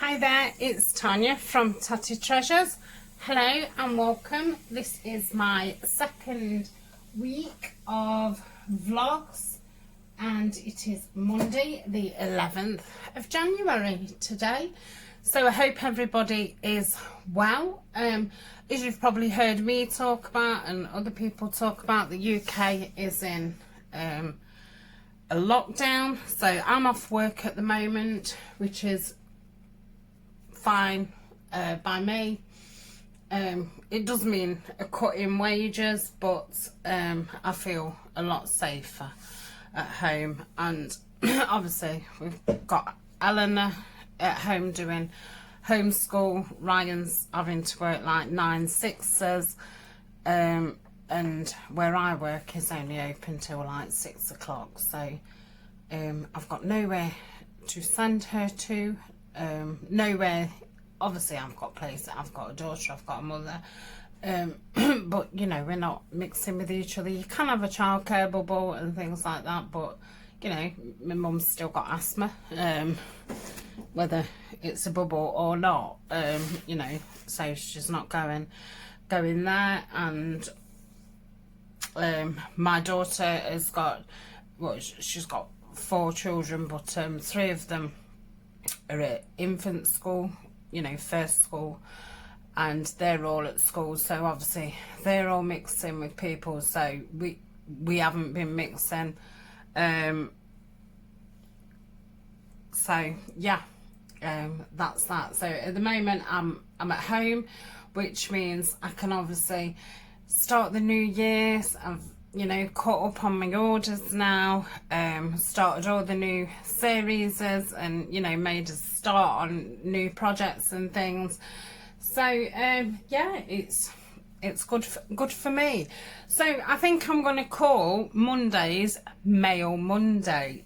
Hi there, it's Tania from Tatty Treasures. Hello and welcome. This is my second week of vlogs and it is Monday the 11th of January today. So I hope everybody is well. As you've probably heard me talk about and other people talk about, the UK is in a lockdown. So I'm off work at the moment, which is fine by me. It does mean a cut in wages, but I feel a lot safer at home. And obviously we've got Eleanor at home doing homeschool. Ryan's having to work like 9/6s, and where I work is only open till like 6 o'clock. So I've got nowhere to send her to. Nowhere, obviously I've got places, I've got a daughter, I've got a mother, but you know, we're not mixing with each other. You can have a childcare bubble and things like that, but you know, my mum's still got asthma, whether it's a bubble or not, you know, so she's not going there. And my daughter has got, well, she's got 4 children, but 3 of them are at infant school, you know, first school, and they're all at school, so obviously they're all mixing with people, so we haven't been mixing. So yeah, that's that. So at the moment I'm at home, which means I can obviously start the new year. I've, you know, caught up on my orders now, started all the new series and, you know, made a start on new projects and things. So yeah, it's good for me. So I think I'm going to call Mondays Mail Monday,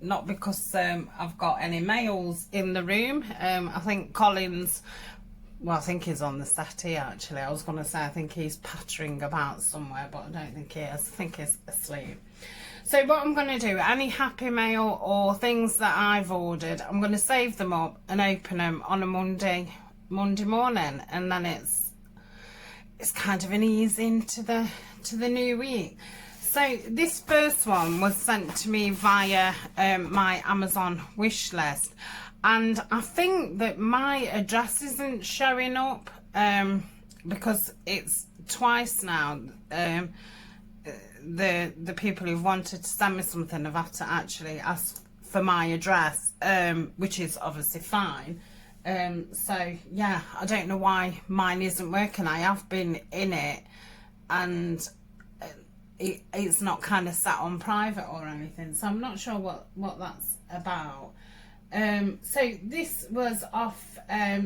not because I've got any mails in the room. I think Colin's, well, I think he's on the settee actually. I was going to say I think he's pattering about somewhere, but I don't think he is. I think he's asleep. So what I'm going to do, any happy mail or things that I've ordered, I'm going to save them up and open them on a Monday morning, and then it's kind of an ease into the new week. So this first one was sent to me via my Amazon wish list. And I think that my address isn't showing up because it's twice now. The people who've wanted to send me something have had to actually ask for my address, which is obviously fine. So yeah, I don't know why mine isn't working. I have been in it and it's not kind of sat on private or anything, so I'm not sure what that's about. So this was off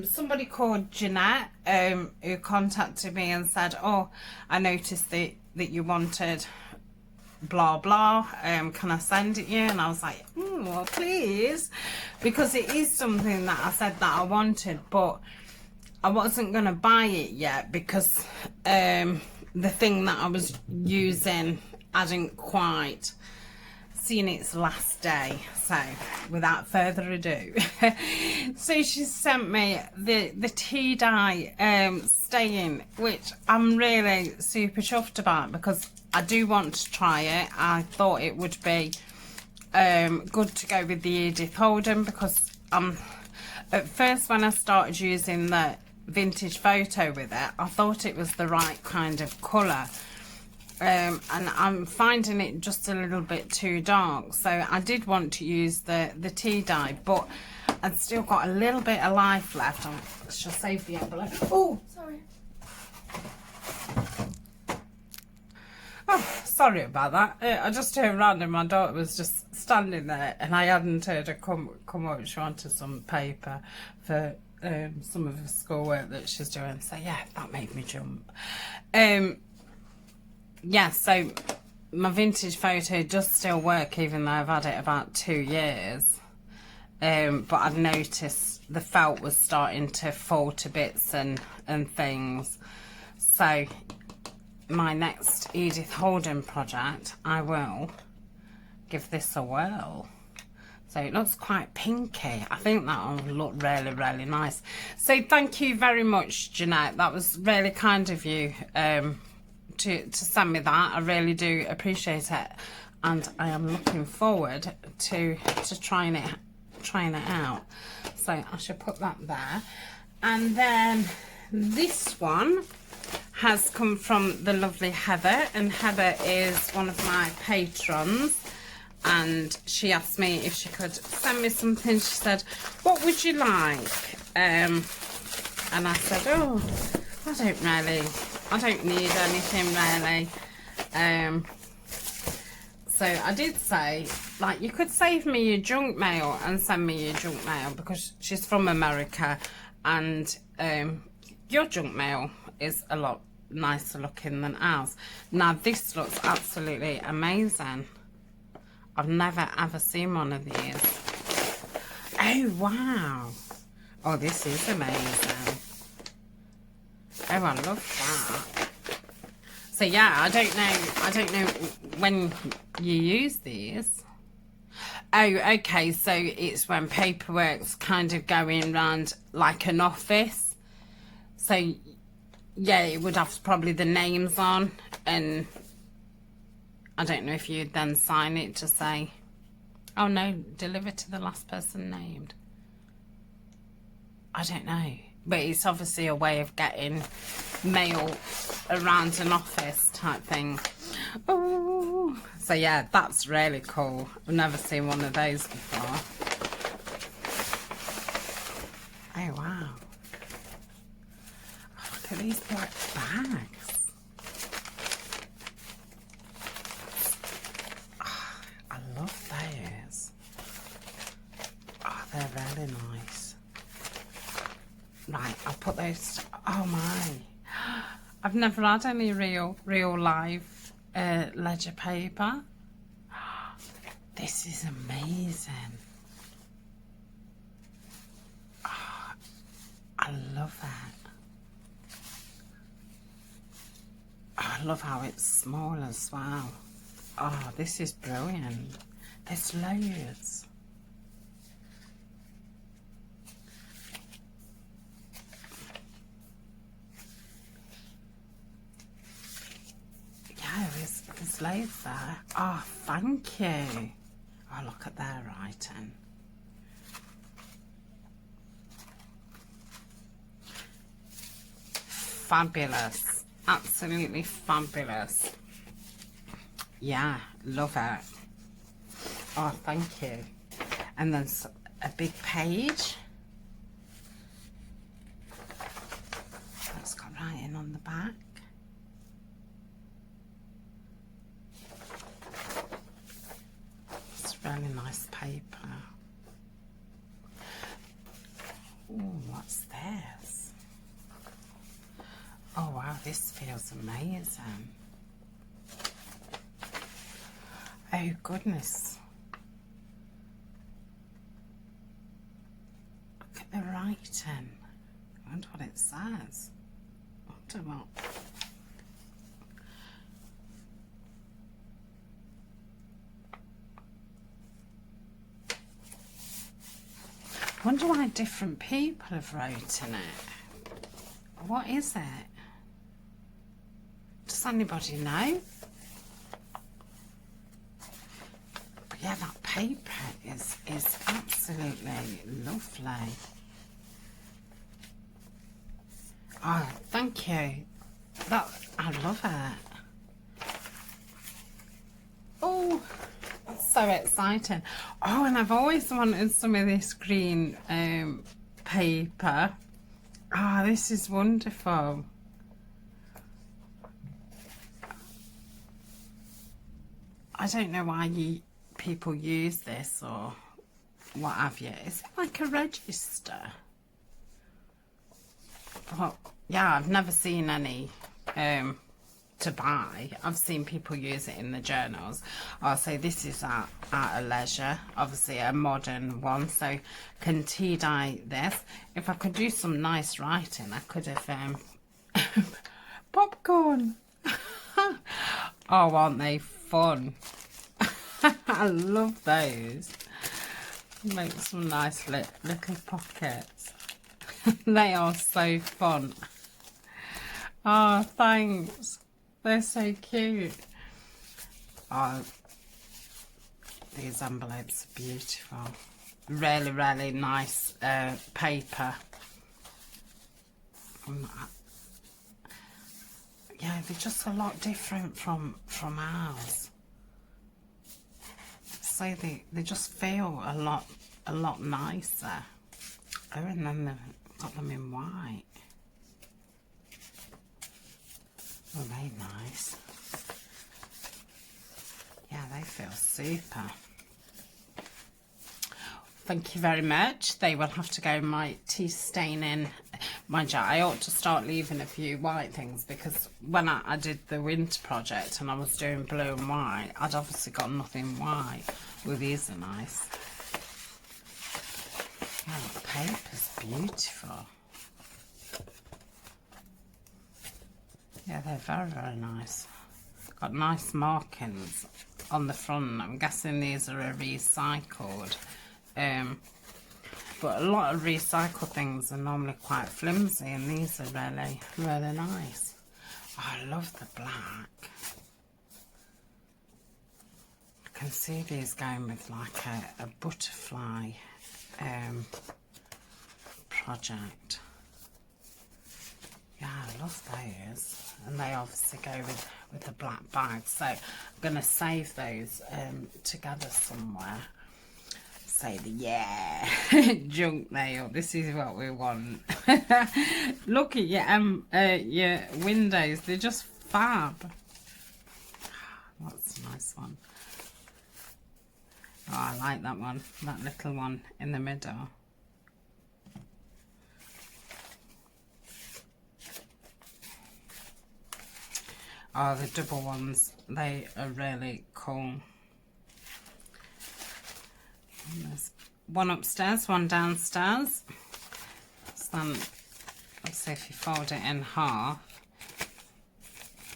somebody called Jeanette, who contacted me and said, oh, I noticed that you wanted blah blah, can I send it you? And I was like, well, please, because it is something that I said that I wanted, but I wasn't going to buy it yet because the thing that I was using hadn't quite seen its last day. So without further ado, so she sent me the tea dye stain, which I'm really super chuffed about because I do want to try it. I thought it would be good to go with the Edith Holden, because at first when I started using the vintage photo with it, I thought it was the right kind of colour. And I'm finding it just a little bit too dark, so I did want to use the tea dye, but I'd still got a little bit of life left. I shall save the envelope. Oh, sorry. Oh, sorry about that. I just turned around and my daughter was just standing there, and I hadn't heard her come up. She wanted some paper for some of the schoolwork that she's doing. So yeah, that made me jump. Yeah, so my vintage photo does still work, even though I've had it about 2 years. But I've noticed the felt was starting to fall to bits and things. So my next Edith Holden project, I will give this a whirl. So it looks quite pinky. I think that will look really, really nice. So thank you very much, Jeanette. That was really kind of you to send me that. I really do appreciate it. And I am looking forward to trying it out. So I should put that there. And then this one has come from the lovely Heather. And Heather is one of my patrons. And she asked me if she could send me something. She said, what would you like? And I said, oh, I don't need anything really. So I did say, like, you could save me your junk mail and send me your junk mail, because she's from America, and your junk mail is a lot nicer looking than ours. Now this looks absolutely amazing. I've never ever seen one of these. Oh wow. Oh, this is amazing. Oh, I love that. So yeah, I don't know when you use these. Oh, okay, so it's when paperwork's kind of going around like an office. So yeah, it would have probably the names on, and I don't know if you'd then sign it to say, oh no, deliver to the last person named. I don't know. But it's obviously a way of getting mail around an office type thing. Oh, so yeah, that's really cool. I've never seen one of those before. Oh wow. Oh, look at these black bags. Oh, I love those. Oh, they're really nice. Right, I'll put those. Oh my. I've never had any real live ledger paper. This is amazing. Oh, I love it. Oh, I love how it's small as well. Oh, this is brilliant. There's loads. Yeah, there's loads there. Oh, thank you. Oh, look at their writing. Fabulous. Absolutely fabulous. Yeah, love it. Oh, thank you. And then a big page. That's got writing on the back. It's really nice paper. Oh, what's this? Oh wow, this feels amazing. Oh goodness. Look at the writing. I wonder what it says. I wonder what. I wonder why different people have written it. What is it? Does anybody know? But yeah, that paper is absolutely lovely. Oh, thank you. That, I love it. Oh, that's so exciting. Oh, and I've always wanted some of this green paper. Ah, oh, this is wonderful. I don't know why people use this or what have you. Is it like a register? Well, yeah, I've never seen any to buy. I've seen people use it in the journals. I'll say this is at a leisure, obviously a modern one. So can tea dye this. If I could do some nice writing, I could have popcorn. Oh, aren't they fun? I love those. Make some nice little pockets. They are so fun. Oh, thanks. They're so cute. Oh, these envelopes are beautiful. Really, really nice paper. Yeah, they're just a lot different from ours. So they just feel a lot nicer. Oh, and then they've got them in white. Oh, they're nice. Yeah, they feel super. Thank you very much. They will have to go in my tea staining. Mind you, I ought to start leaving a few white things, because when I did the winter project and I was doing blue and white, I'd obviously got nothing white. Well, these are nice. Oh, the paper's beautiful. Yeah, they're very, very nice. Got nice markings on the front. I'm guessing these are recycled. But a lot of recycled things are normally quite flimsy, and these are really, really nice. Oh, I love the black. I can see these going with like a butterfly project. Yeah, I love those. And they obviously go with the black bag. So I'm going to save those together somewhere. Say the junk nail. This is what we want. Look at your windows. They're just fab. That's a nice one. Oh, I like that one. That little one in the middle. Oh, the double ones. They are really cool. And there's one upstairs, one downstairs. So then, let's see, if you fold it in half,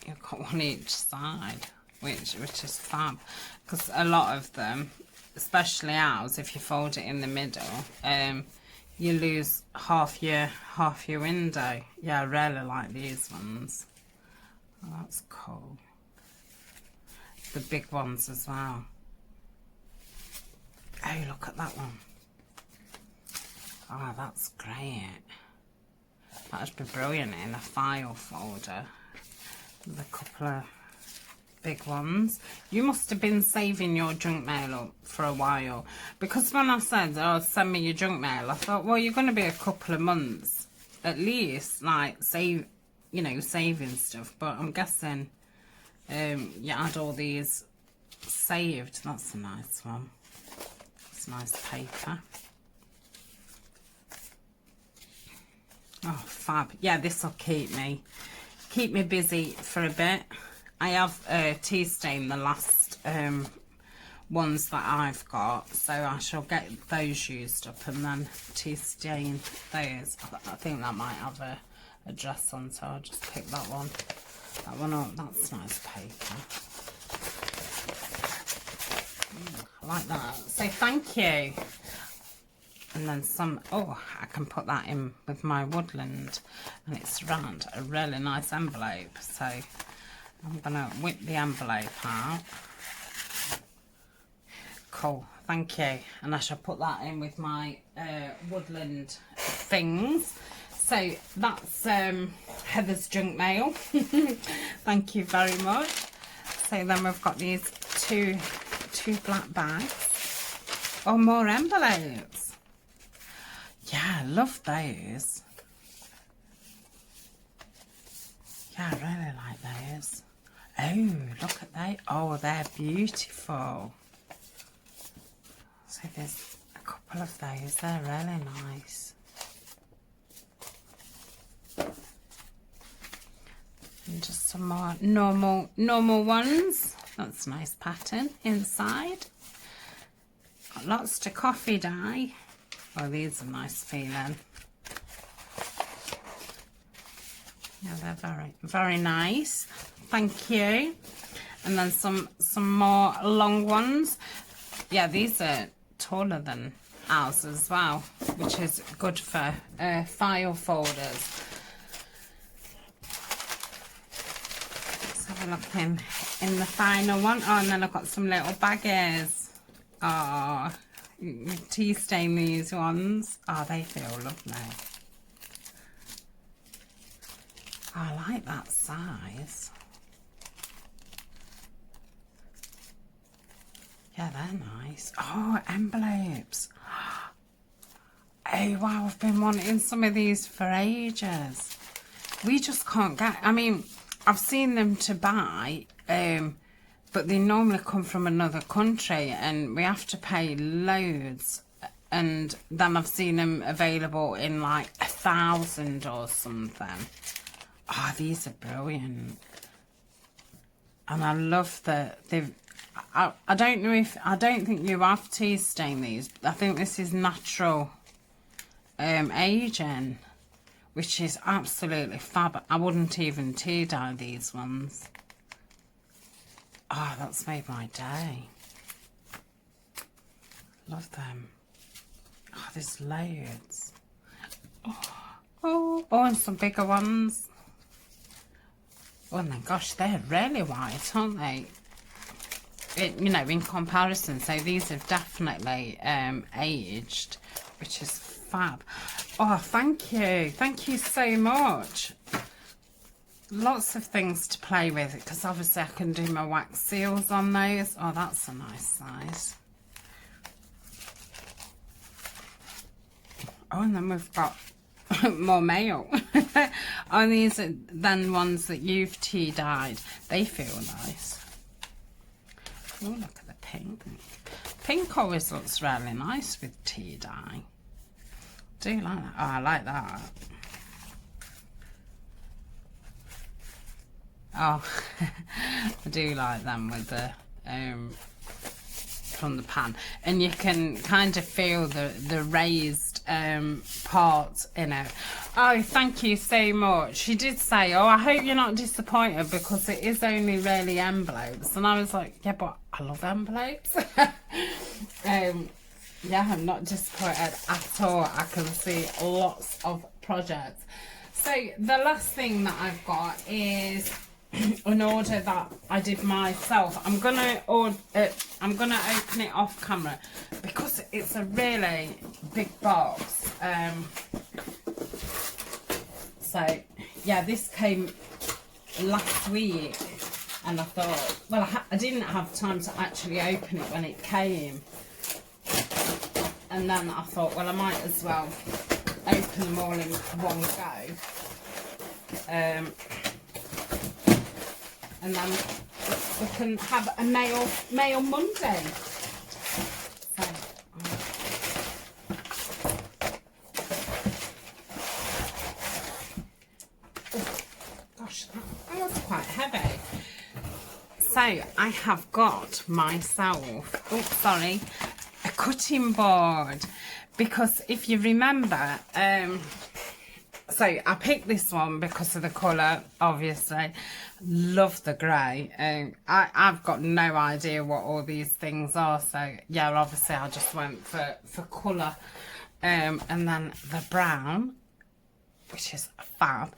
you've got one each side, which is fab. Because a lot of them, especially ours, if you fold it in the middle, you lose half your window. Yeah, I really like these ones. Oh, that's cool. The big ones as well. Oh, look at that one. Oh, that's great. That'd be brilliant in a file folder. With a couple of big ones. You must have been saving your junk mail up for a while. Because when I said, oh, send me your junk mail, I thought, well, you're going to be a couple of months at least, like, saving stuff. But I'm guessing you had all these saved. That's a nice one. Nice paper. Oh, fab. Yeah, this will keep me busy for a bit. I have tea stained the last ones that I've got, so I shall get those used up and then tea stain those. I think that might have a dress on, so I'll just pick that one up. That's nice paper. I like that. So thank you. And then some, oh, I can put that in with my woodland, and it's round a really nice envelope. So I'm gonna whip the envelope out. Cool, thank you. And I shall put that in with my woodland things. So that's Heather's junk mail. Thank you very much. So then we've got these two black bags. Oh, more envelopes. Yeah, I love those. Yeah, I really like those. Oh, look at those. Oh, they're beautiful. So there's a couple of those. They're really nice. And just some more normal ones. That's a nice pattern inside. Got lots to coffee dye. Oh, these are nice feeling. Yeah, they're very, very nice. Thank you. And then some more long ones. Yeah, these are taller than as well, which is good for file folders. Let's have a look in the final one. Oh, and then I've got some little baggies. Oh, tea stain these ones. Oh, they feel lovely. I like that size. Yeah, they're nice. Oh, envelopes. Oh, wow, I've been wanting some of these for ages. We just can't get... I mean, I've seen them to buy, but they normally come from another country and we have to pay loads. And then I've seen them available in like 1,000 or something. Oh, these are brilliant. And I love that they've... I don't know if... I don't think you have tea stain these. I think this is natural aging, which is absolutely fab. I wouldn't even tea dye these ones. Oh, that's made my day. Love them. Oh, there's loads. Oh, and some bigger ones. Oh my gosh, they're really white, aren't they? You know, in comparison. So these have definitely aged, which is fab. Oh, thank you so much. Lots of things to play with, because obviously I can do my wax seals on those. Oh, that's a nice size. Oh, and then we've got more mail. Oh, these are then ones that you've tea dyed. They feel nice. Oh, look at the pink. Pink always looks really nice with tea dye. Do you like that? Oh, I like that. Oh, I do like them with the from the pan, and you can kind of feel the raised part in it. Oh, thank you so much. She did say, oh, I hope you're not disappointed because it is only really envelopes. And I was like, yeah, but I love envelopes. Yeah, I'm not disappointed at all. I can see lots of projects. So the last thing that I've got is an order that I did myself. I'm gonna open it off camera because it's a really big box. So yeah, this came last week, and I thought, well, I didn't have time to actually open it when it came, and then I thought, well, I might as well open them all in one go. And then we can have a mail Monday. So, oh, gosh, that was quite heavy. So I have got myself, oh sorry, a cutting board, because if you remember, so I picked this one because of the colour, obviously. Love the grey. I've got no idea what all these things are, so yeah, obviously I just went for colour. And then the brown, which is fab.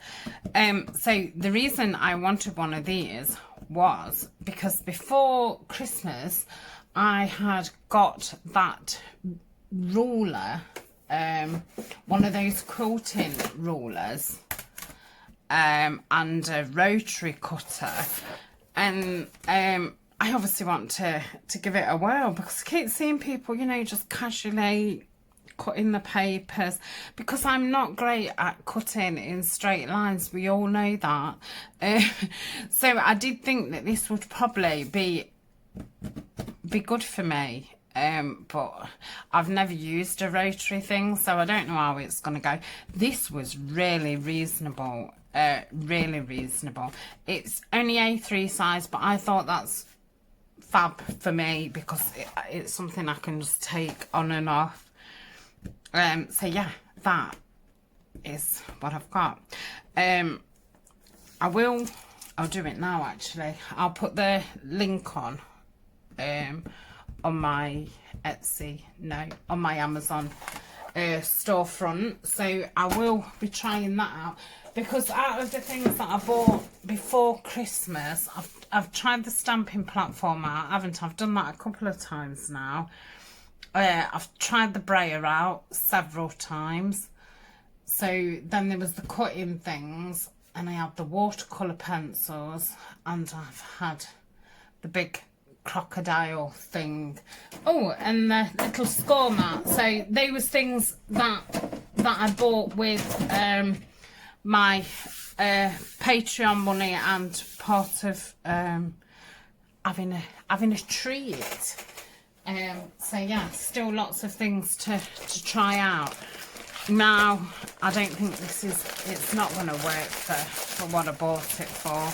So the reason I wanted one of these was because before Christmas I had got that ruler, one of those quilting rulers, and a rotary cutter, and I obviously want to give it a whirl because I keep seeing people, you know, just casually cutting the papers, because I'm not great at cutting in straight lines, we all know that. So I did think that this would probably be good for me. But I've never used a rotary thing, so I don't know how it's going to go. This was really reasonable, really reasonable. It's only A3 size, but I thought that's fab for me because it's something I can just take on and off. So yeah, that is what I've got. I'll do it now actually. I'll put the link on on my Etsy, no, on my Amazon storefront. So I will be trying that out, because out of the things that I bought before Christmas, I've tried the stamping platform out, haven't I? I've done that a couple of times now. I've tried the brayer out several times. So then there was the cutting things, and I had the watercolour pencils, and I've had the big crocodile thing. Oh, and the little score mat. So they was things that I bought with my Patreon money, and part of having a treat. So yeah, still lots of things to try out. Now, I don't think it's not going to work for what I bought it for.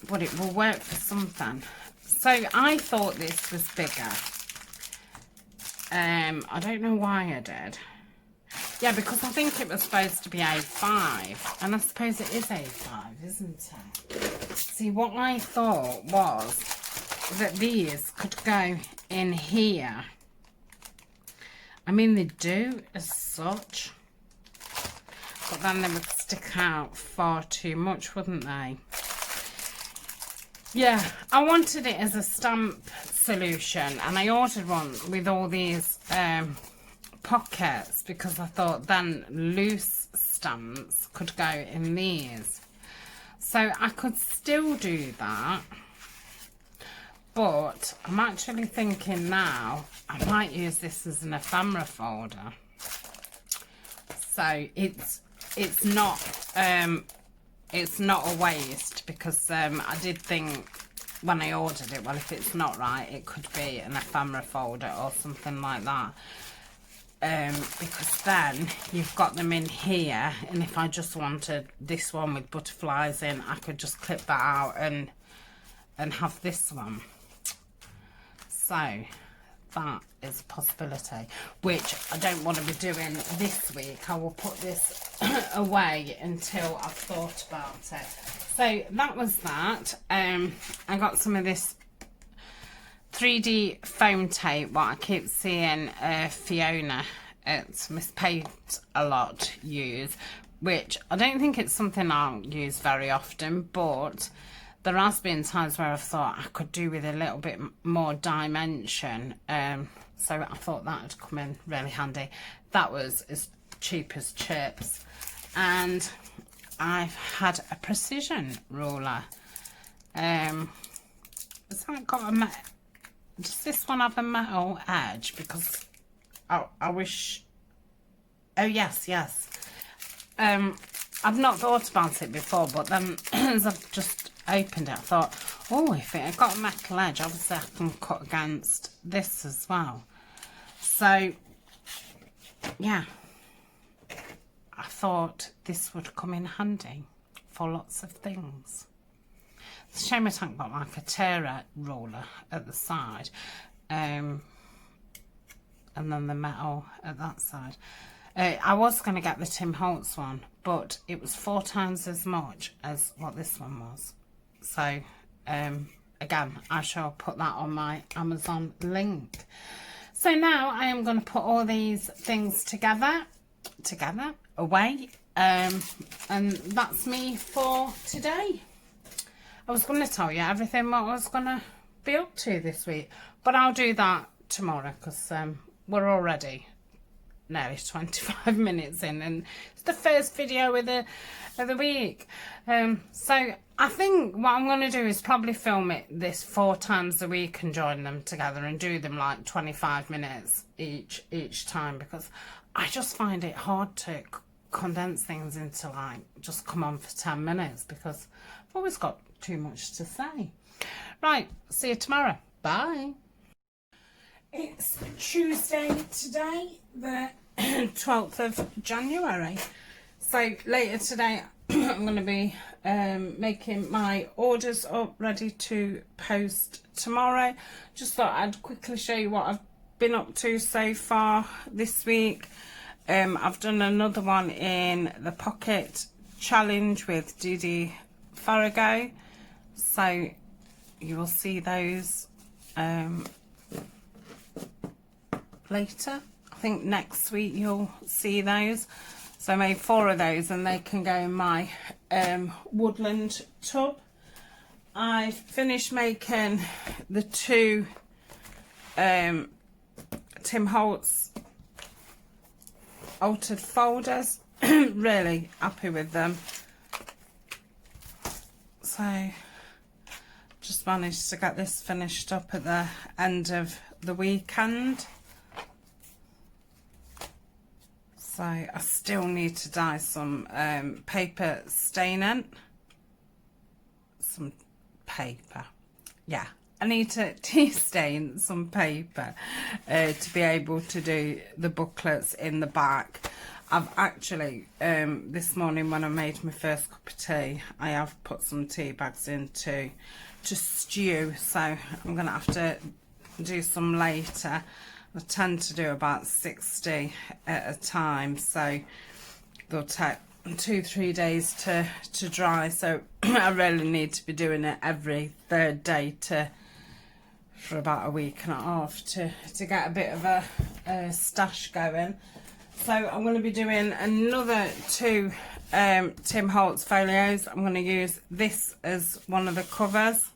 But it will work for something. So I thought this was bigger. I don't know why I did. Yeah, because I think it was supposed to be A5. And I suppose it is A5, isn't it? See, what I thought was that these could go in here. I mean, they do as such, but then they would stick out far too much, wouldn't they? Yeah, I wanted it as a stamp solution, and I ordered one with all these pockets, because I thought then loose stamps could go in these. So I could still do that. But I'm actually thinking now I might use this as an ephemera folder. So it's not a waste, because I did think when I ordered it, well, if it's not right, it could be an ephemera folder or something like that. Because then you've got them in here, and if I just wanted this one with butterflies in, I could just clip that out and have this one. So that is a possibility, which I don't want to be doing this week. I will put this away until I've thought about it. So that was that. I got some of this 3D foam tape, what I keep seeing Fiona at Miss Paint a lot use, which I don't think it's something I'll use very often, but there has been times where I've thought I could do with a little bit more dimension, so I thought that would come in really handy. That was as cheap as chips. And I've had a precision ruler. Has that got a does this one have a metal edge? Because I wish... Oh yes. I've not thought about it before, but then as I've just opened it, I thought, oh, if it had got a metal edge, obviously I can cut against this as well. So yeah, I thought this would come in handy for lots of things. It's a shame I haven't got like a tear roller at the side, and then the metal at that side. I was going to get the Tim Holtz one, but it was 4 times as much as what this one was. So again, I shall put that on my Amazon link. So now I am going to put all these things together away, and that's me for today. I was going to tell you everything what I was going to be up to this week, but I'll do that tomorrow, because we're already nearly 25 minutes in, and it's the first video of the week. So I think what I'm going to do is probably film this 4 times a week and join them together and do them like 25 minutes each time, because I just find it hard to condense things into like just come on for 10 minutes, because I've always got too much to say. Right, see you tomorrow. Bye. It's Tuesday today, the 12th of January. So later today I'm going to be making my orders up ready to post tomorrow. Just thought I'd quickly show you what I've been up to so far this week. I've done another one in the pocket challenge with Didi Farrago. So you will see those later. I think next week you'll see those. So I made 4 of those, and they can go in my woodland tub. I finished making the 2 Tim Holtz altered folders. Really happy with them. So just managed to get this finished up at the end of the weekend. So I still need to dye some paper staining. Some paper. Yeah, I need to tea stain some paper to be able to do the booklets in the back. I've actually, this morning when I made my first cup of tea, I have put some tea bags in to stew. So I'm going to have to do some later. I tend to do about 60 at a time. So they'll take 2-3 days to dry. So I really need to be doing it every 3rd day for about a week and a half to get a bit of a stash going. So I'm going to be doing another 2 Tim Holtz folios. I'm going to use this as one of the covers.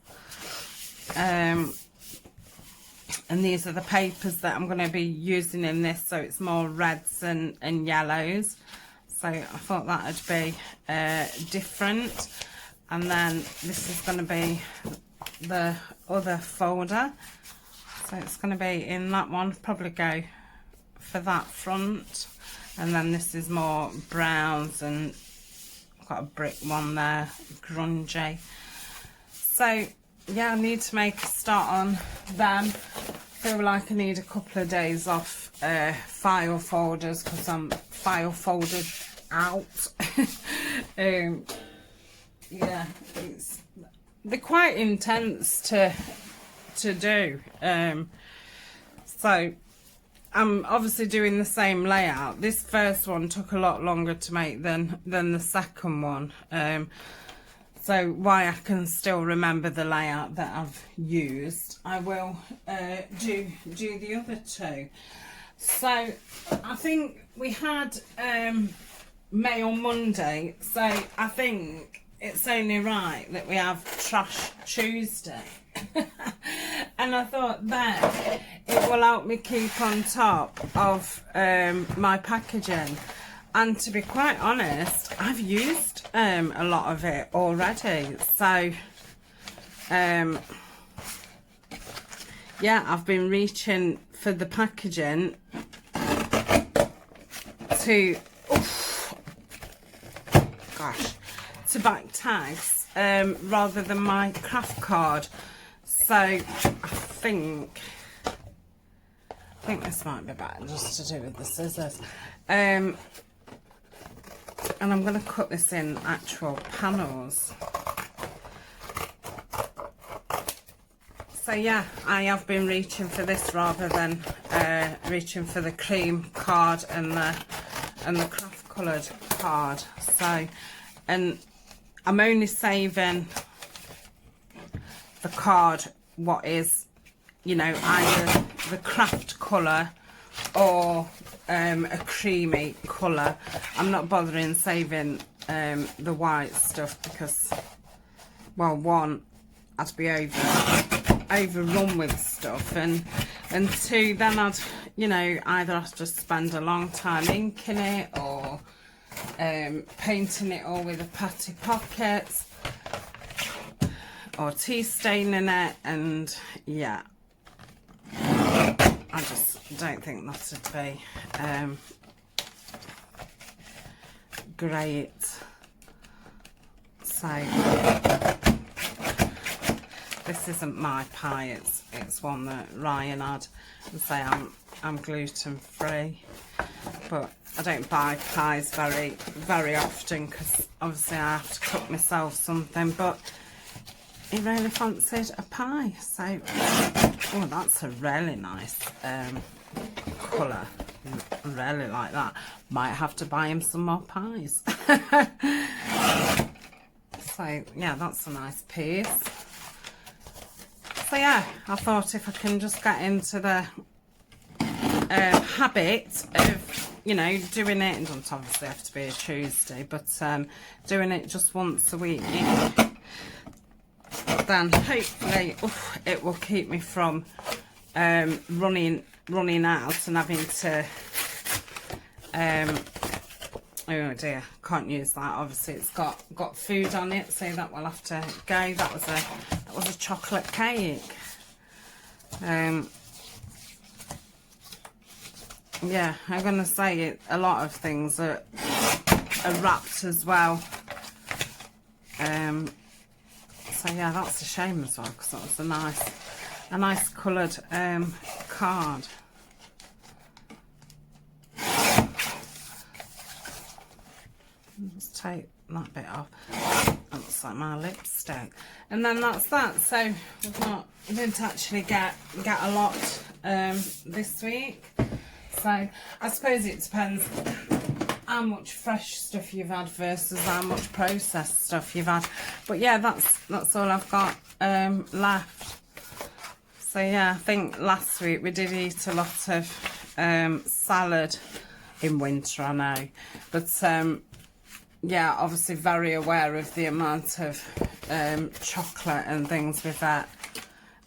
And these are the papers that I'm going to be using in this. So it's more reds and yellows. So I thought that would be different. And then this is going to be the other folder. So it's going to be in that one. Probably go for that front. And then this is more browns, and I've got a brick one there, grungy. So yeah, I need to make a start on them. Feel like I need a couple of days off file folders because I'm file folded out. Yeah, they're quite intense to do. So I'm obviously doing the same layout. This first one took a lot longer to make than the second one. So why I can still remember the layout that I've used, I will do the other 2. So I think we had Mail Monday, so I think it's only right that we have Trash Tuesday. And I thought that it will help me keep on top of my packaging. And to be quite honest, I've used a lot of it already. So yeah, I've been reaching for the packaging to to back tags rather than my craft card. So I think this might be better just to do with the scissors. And I'm going to cut this in actual panels. So yeah, I have been reaching for this rather than reaching for the cream card and the craft coloured card. So, and I'm only saving the card what is, you know, either the craft colour or a creamy colour. I'm not bothering saving the white stuff because, well, one, I'd be overrun with stuff, and 2, then I'd, you know, either have to spend a long time inking it or painting it all with a patty pockets or tea staining it, and yeah, I just don't think that would be great. So this isn't my pie, it's one that Ryan had, and say I'm gluten free, but I don't buy pies very often because obviously I have to cook myself something, but he really fancied a pie. So oh, that's a really nice colour. I really like that. Might have to buy him some more pies. So yeah, that's a nice piece. So yeah, I thought if I can just get into the habit of, you know, doing it, it doesn't obviously have to be a Tuesday, but doing it just once a week, then hopefully it will keep me from running out and having to oh dear, can't use that. Obviously it's got food on it, so that will have to go. That was a chocolate cake. Yeah, I'm gonna say it, a lot of things are wrapped as well. So yeah, that's a shame as well, because that was a nice coloured card. Let's take that bit off. That looks like my lipstick. And then that's that. So we didn't actually get a lot this week. So I suppose it depends how much fresh stuff you've had versus how much processed stuff you've had. But yeah, that's all I've got left. So yeah, I think last week we did eat a lot of salad in winter, I know. But yeah, obviously very aware of the amount of chocolate and things we've had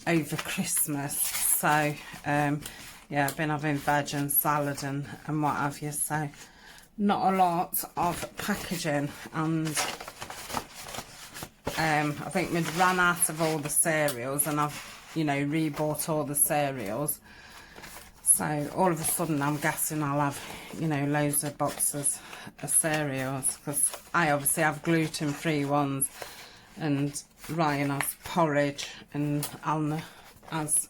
over Christmas. So yeah, I've been having veg and salad and what have you. So not a lot of packaging, and I think we'd run out of all the cereals, and I've, you know, rebought all the cereals. So all of a sudden I'm guessing I'll have, you know, loads of boxes of cereals, because I obviously have gluten-free ones, and Ryan has porridge, and Alna has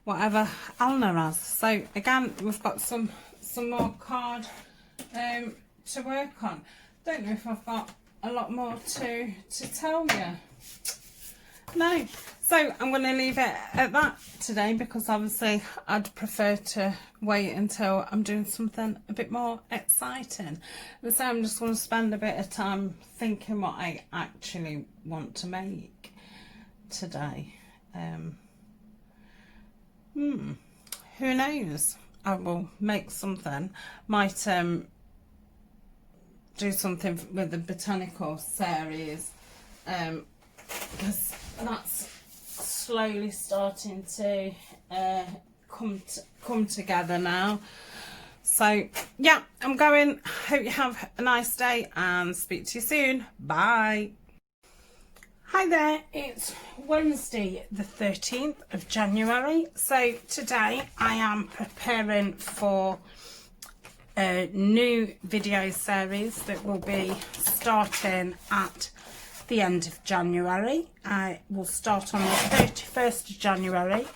whatever Alna has. So again, we've got some more card to work on. Don't know if I've got a lot more to tell you. No. So I'm going to leave it at that today, because obviously I'd prefer to wait until I'm doing something a bit more exciting. And so I'm just going to spend a bit of time thinking what I actually want to make today. Who knows? I will make something. Might do something with the botanical series, because that's slowly starting to come together now. So yeah, I'm going. Hope you have a nice day, and speak to you soon. Bye. Hi there, it's Wednesday the 13th of January. So today I am preparing for a new video series that will be starting at the end of January. I will start on the 31st of January.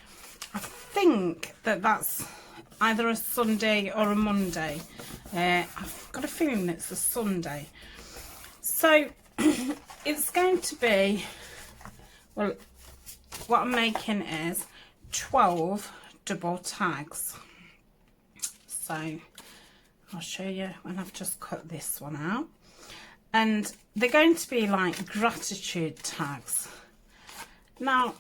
I think that's either a Sunday or a Monday. I've got a feeling it's a Sunday. So it's going to be, well, what I'm making is 12 double tags. So I'll show you when I've just cut this one out. And they're going to be like gratitude tags. Now,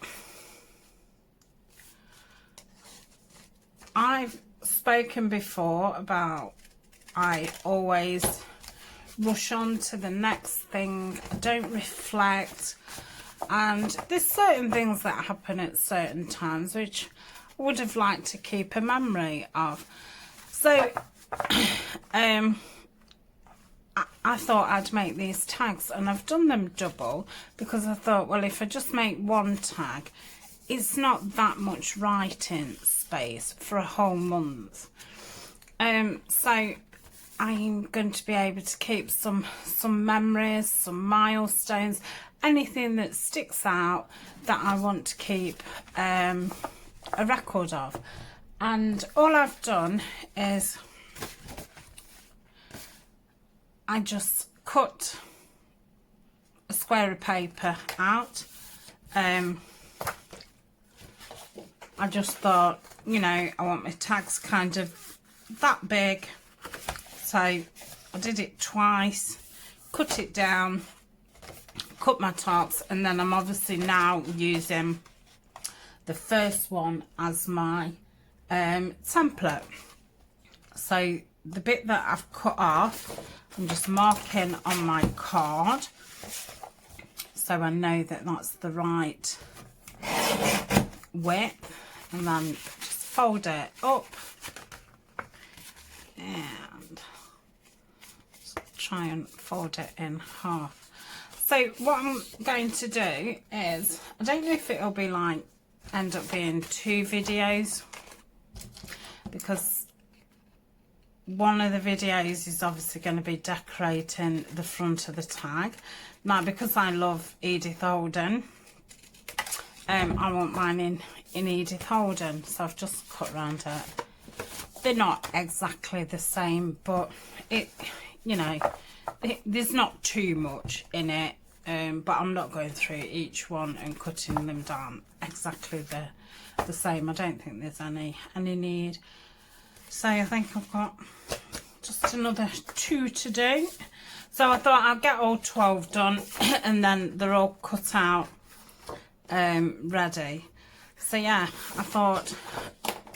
I've spoken before about I always rush on to the next thing. I don't reflect. And there's certain things that happen at certain times which I would have liked to keep a memory of. So, I thought I'd make these tags, and I've done them double because I thought, well, if I just make one tag, it's not that much writing space for a whole month. So I'm going to be able to keep some memories, some milestones, anything that sticks out that I want to keep a record of. And all I've done is I just cut a square of paper out. I just thought, you know, I want my tags kind of that big. So I did it twice, cut it down, cut my tops, and then I'm obviously now using the first one as my template. So the bit that I've cut off, I'm just marking on my card so I know that that's the right width, and then just fold it up and try and fold it in half. So what I'm going to do is, I don't know if it'll be like end up being 2 videos, because one of the videos is obviously going to be decorating the front of the tag. Now, because I love Edith Holden, I want mine in Edith Holden, so I've just cut around it. They're not exactly the same, but it, you know, there's not too much in it, but I'm not going through each one and cutting them down exactly the same. I don't think there's any need. So I think I've got just another 2 to do. So I thought I'll get all 12 done and then they're all cut out, ready. So yeah, I thought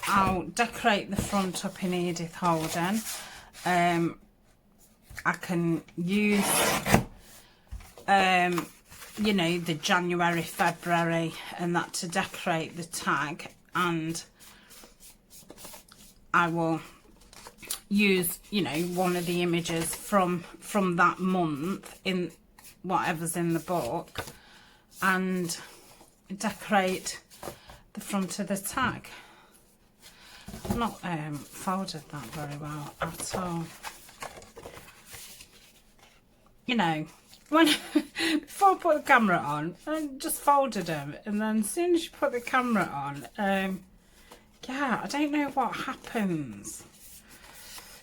I'll decorate the front up in Edith Holden. I can use, you know, the January, February and that to decorate the tag, and I will use, you know, one of the images from that month in whatever's in the book and decorate the front of the tag. I've not folded that very well at all. You know, when before I put the camera on, I just folded them, and then as soon as you put the camera on, yeah, I don't know what happens.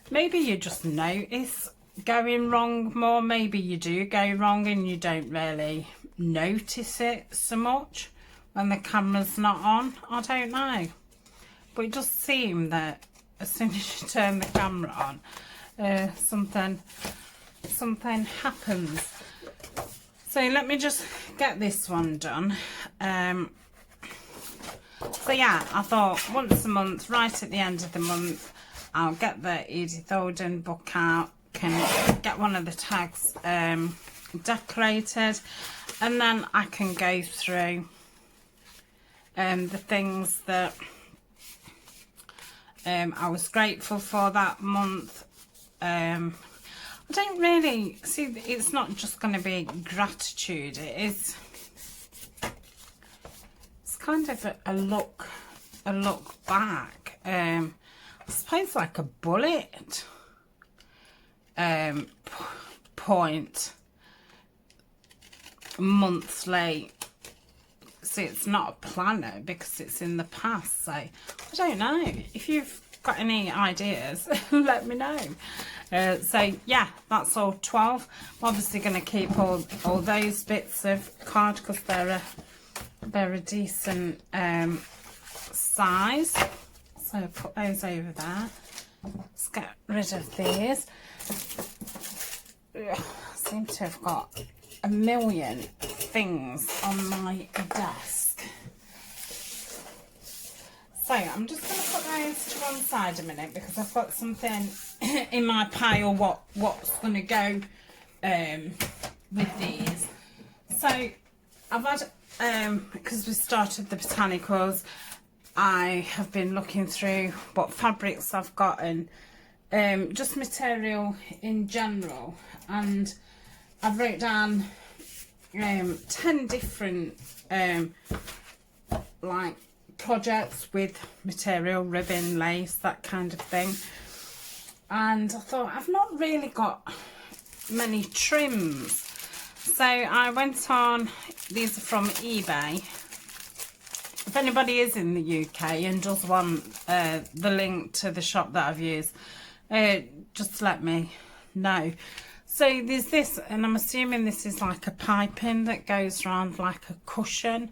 Maybe you just notice going wrong more. Maybe you do go wrong and you don't really notice it so much when the camera's not on. I don't know. But it just seems that as soon as you turn the camera on, something happens. So let me just get this one done. So yeah, I thought once a month, right at the end of the month, I'll get the Edith Holden book out, can get one of the tags decorated, and then I can go through the things that I was grateful for that month. I don't really see, it's not just going to be gratitude, it's kind of a look back, I suppose like a bullet point monthly. See, it's not a planner because it's in the past, so I don't know. If you've got any ideas, let me know. So yeah, that's all 12. I'm obviously going to keep all those bits of card because they're a decent size. So put those over there. Let's get rid of these. Ugh, I seem to have got a million things on my desk. So I'm just going to put those to one side a minute because I've got something in my pile what's going to go with these. So I've had, because we started the botanicals, I have been looking through what fabrics I've got and just material in general, and I've wrote down 10 different like projects with material, ribbon, lace, that kind of thing. And I thought I've not really got many trims, so I went on, these are from eBay. If anybody is in the UK and does want the link to the shop that I've used, just let me know. So there's this, and I'm assuming this is like a piping that goes around like a cushion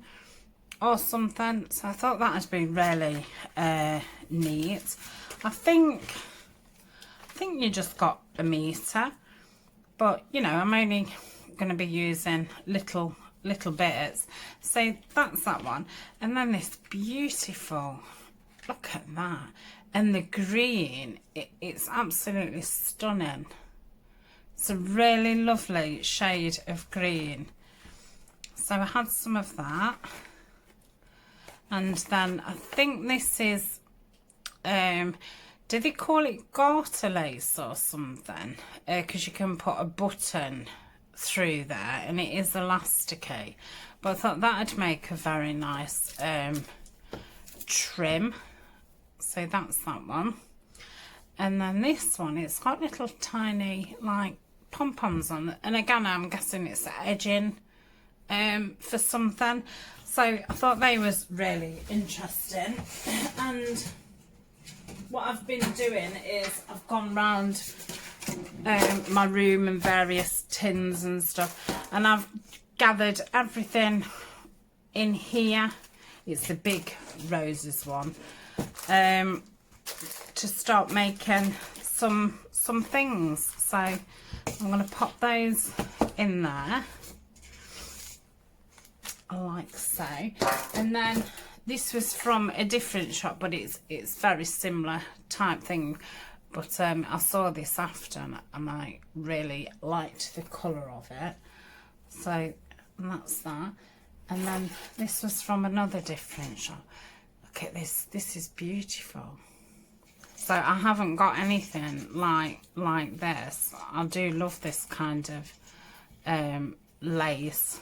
or something. So I thought that would be really neat. I think you just got a metre, but you know, I'm only going to be using little little bits. So that's that one. And then this beautiful, look at that. And the green, it's absolutely stunning. It's a really lovely shade of green. So I had some of that. And then I think this is, do they call it garter lace or something? Because you can put a button through there and it is elasticy. But I thought that'd make a very nice trim. So that's that one. And then this one, it's got little tiny like pom-poms on it. And again, I'm guessing it's edging for something. So I thought they was really interesting. And what I've been doing is I've gone round my room and various tins and stuff, and I've gathered everything in here. It's the big roses one, to start making some things. So I'm going to pop those in there like so. And then this was from a different shop, but it's very similar type thing. But I saw this after and I really liked the colour of it. So that's that. And then this was from another different shop. Look at this. This is beautiful. So I haven't got anything like this. I do love this kind of lace.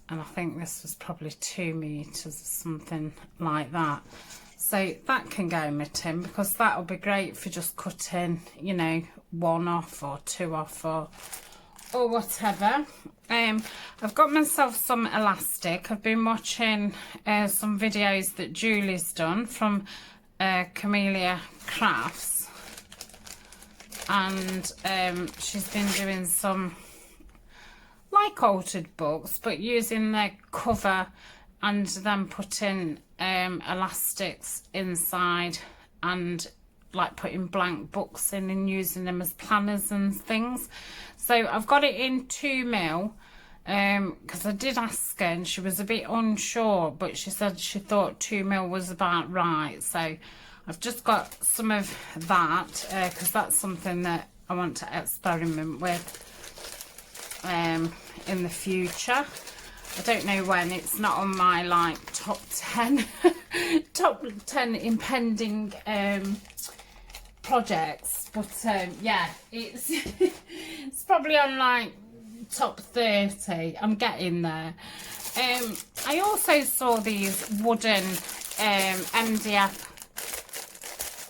And I think this was probably 2 meters or something like that. So that can go in my tin, because that'll be great for just cutting, you know, 1 off or 2 off or whatever. I've got myself some elastic. I've been watching some videos that Julie's done from Camellia Crafts, and she's been doing some like altered books, but using the cover and then putting elastics inside and like putting blank books in and using them as planners and things. So I've got it in 2mm, because I did ask her and she was a bit unsure, but she said she thought 2mm was about right. So I've just got some of that, because that's something that I want to experiment with in the future. I don't know when. It's not on my like top 10 impending projects, but yeah, it's it's probably on like top 30. I'm getting there. I also saw these wooden MDF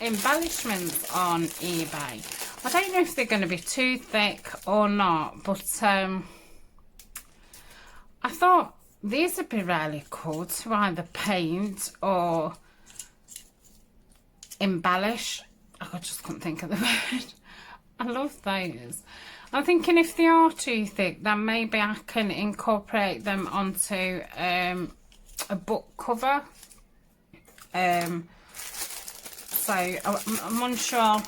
embellishments on eBay. I don't know if they're going to be too thick or not, but I thought these would be really cool to either paint or embellish. I just couldn't think of the word. I love those. I'm thinking if they are too thick, then maybe I can incorporate them onto a book cover. So I'm unsure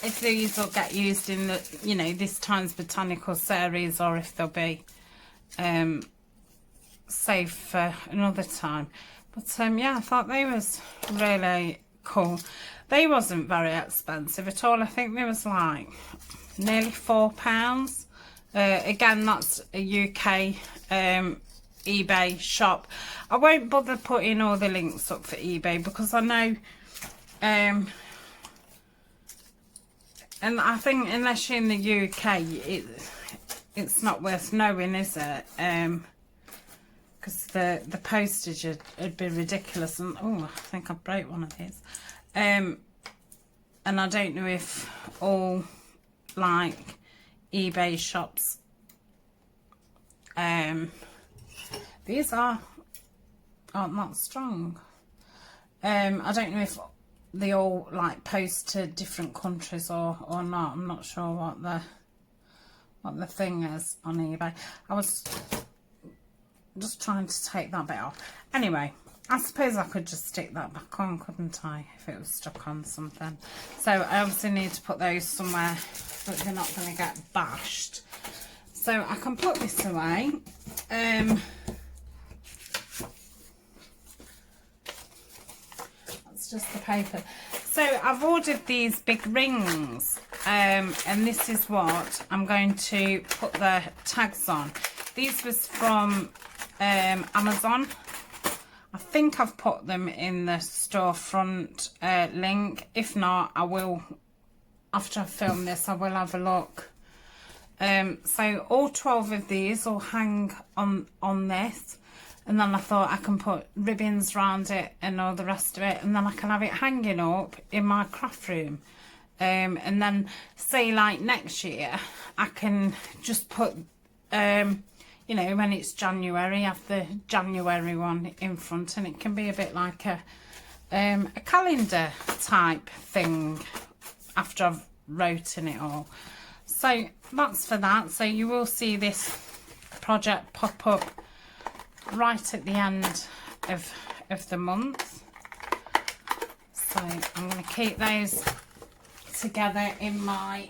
if these will get used in the, you know, this time's botanical series, or if they'll be saved for another time. But yeah, I thought they was really cool. They wasn't very expensive at all. I think they was like nearly £4. Again, that's a UK eBay shop. I won't bother putting all the links up for eBay, because I know and I think unless you're in the UK, it's not worth knowing, is it? Because the postage would be ridiculous. And oh, I think I broke one of these. And I don't know if all like eBay shops, these are not strong. I don't know if they all like post to different countries or not. I'm not sure what the thing is on eBay. I was just trying to take that bit off. Anyway, I suppose I could just stick that back on, couldn't I, if it was stuck on something. So I obviously need to put those somewhere that they're not going to get bashed. So I can put this away. that's just the paper. So I've ordered these big rings, and this is what I'm going to put the tags on. These was from Amazon. I think I've put them in the storefront link. If not, I will, after I film this, I will have a look. So all 12 of these will hang on this, and then I thought I can put ribbons around it and all the rest of it, and then I can have it hanging up in my craft room. And then say like next year I can just put you know, when it's January, have the January one in front, and it can be a bit like a calendar type thing after I've written it all. So that's for that. So you will see this project pop up right at the end of the month. So I'm going to keep those together in my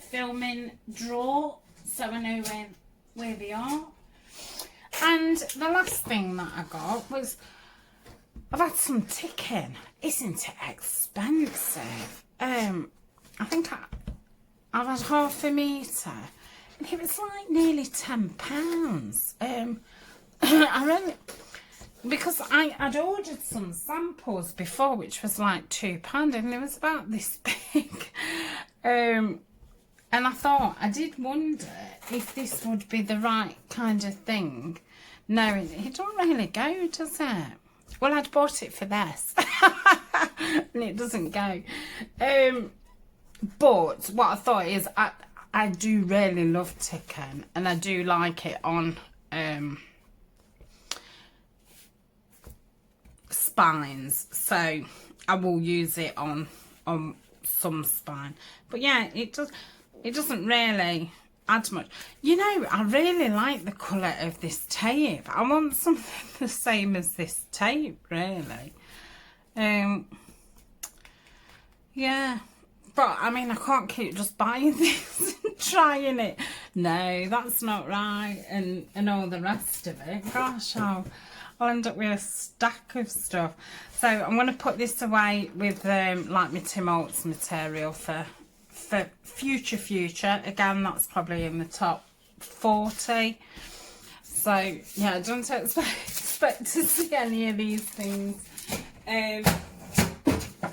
filming drawer, so I know where they are. And the last thing that I got was, I've had some ticking. Isn't it expensive? I think I've had half a metre, and it was like nearly £10. I really, because I'd ordered some samples before, which was like £2, and it was about this big. And I thought, I did wonder if this would be the right kind of thing. No, it don't really go, does it? Well, I'd bought it for this. And it doesn't go. But what I thought is, I do really love ticking, and I do like it on spines. So I will use it on some spine. But yeah, it doesn't really add much. You know, I really like the colour of this tape. I want something the same as this tape, really. Yeah, but I mean, I can't keep just buying this and trying it. No, that's not right, and all the rest of it. Gosh, I'll end up with a stack of stuff. So I'm going to put this away with like my Tim Holtz material for future. Again, that's probably in the top 40. So yeah, I don't expect to see any of these things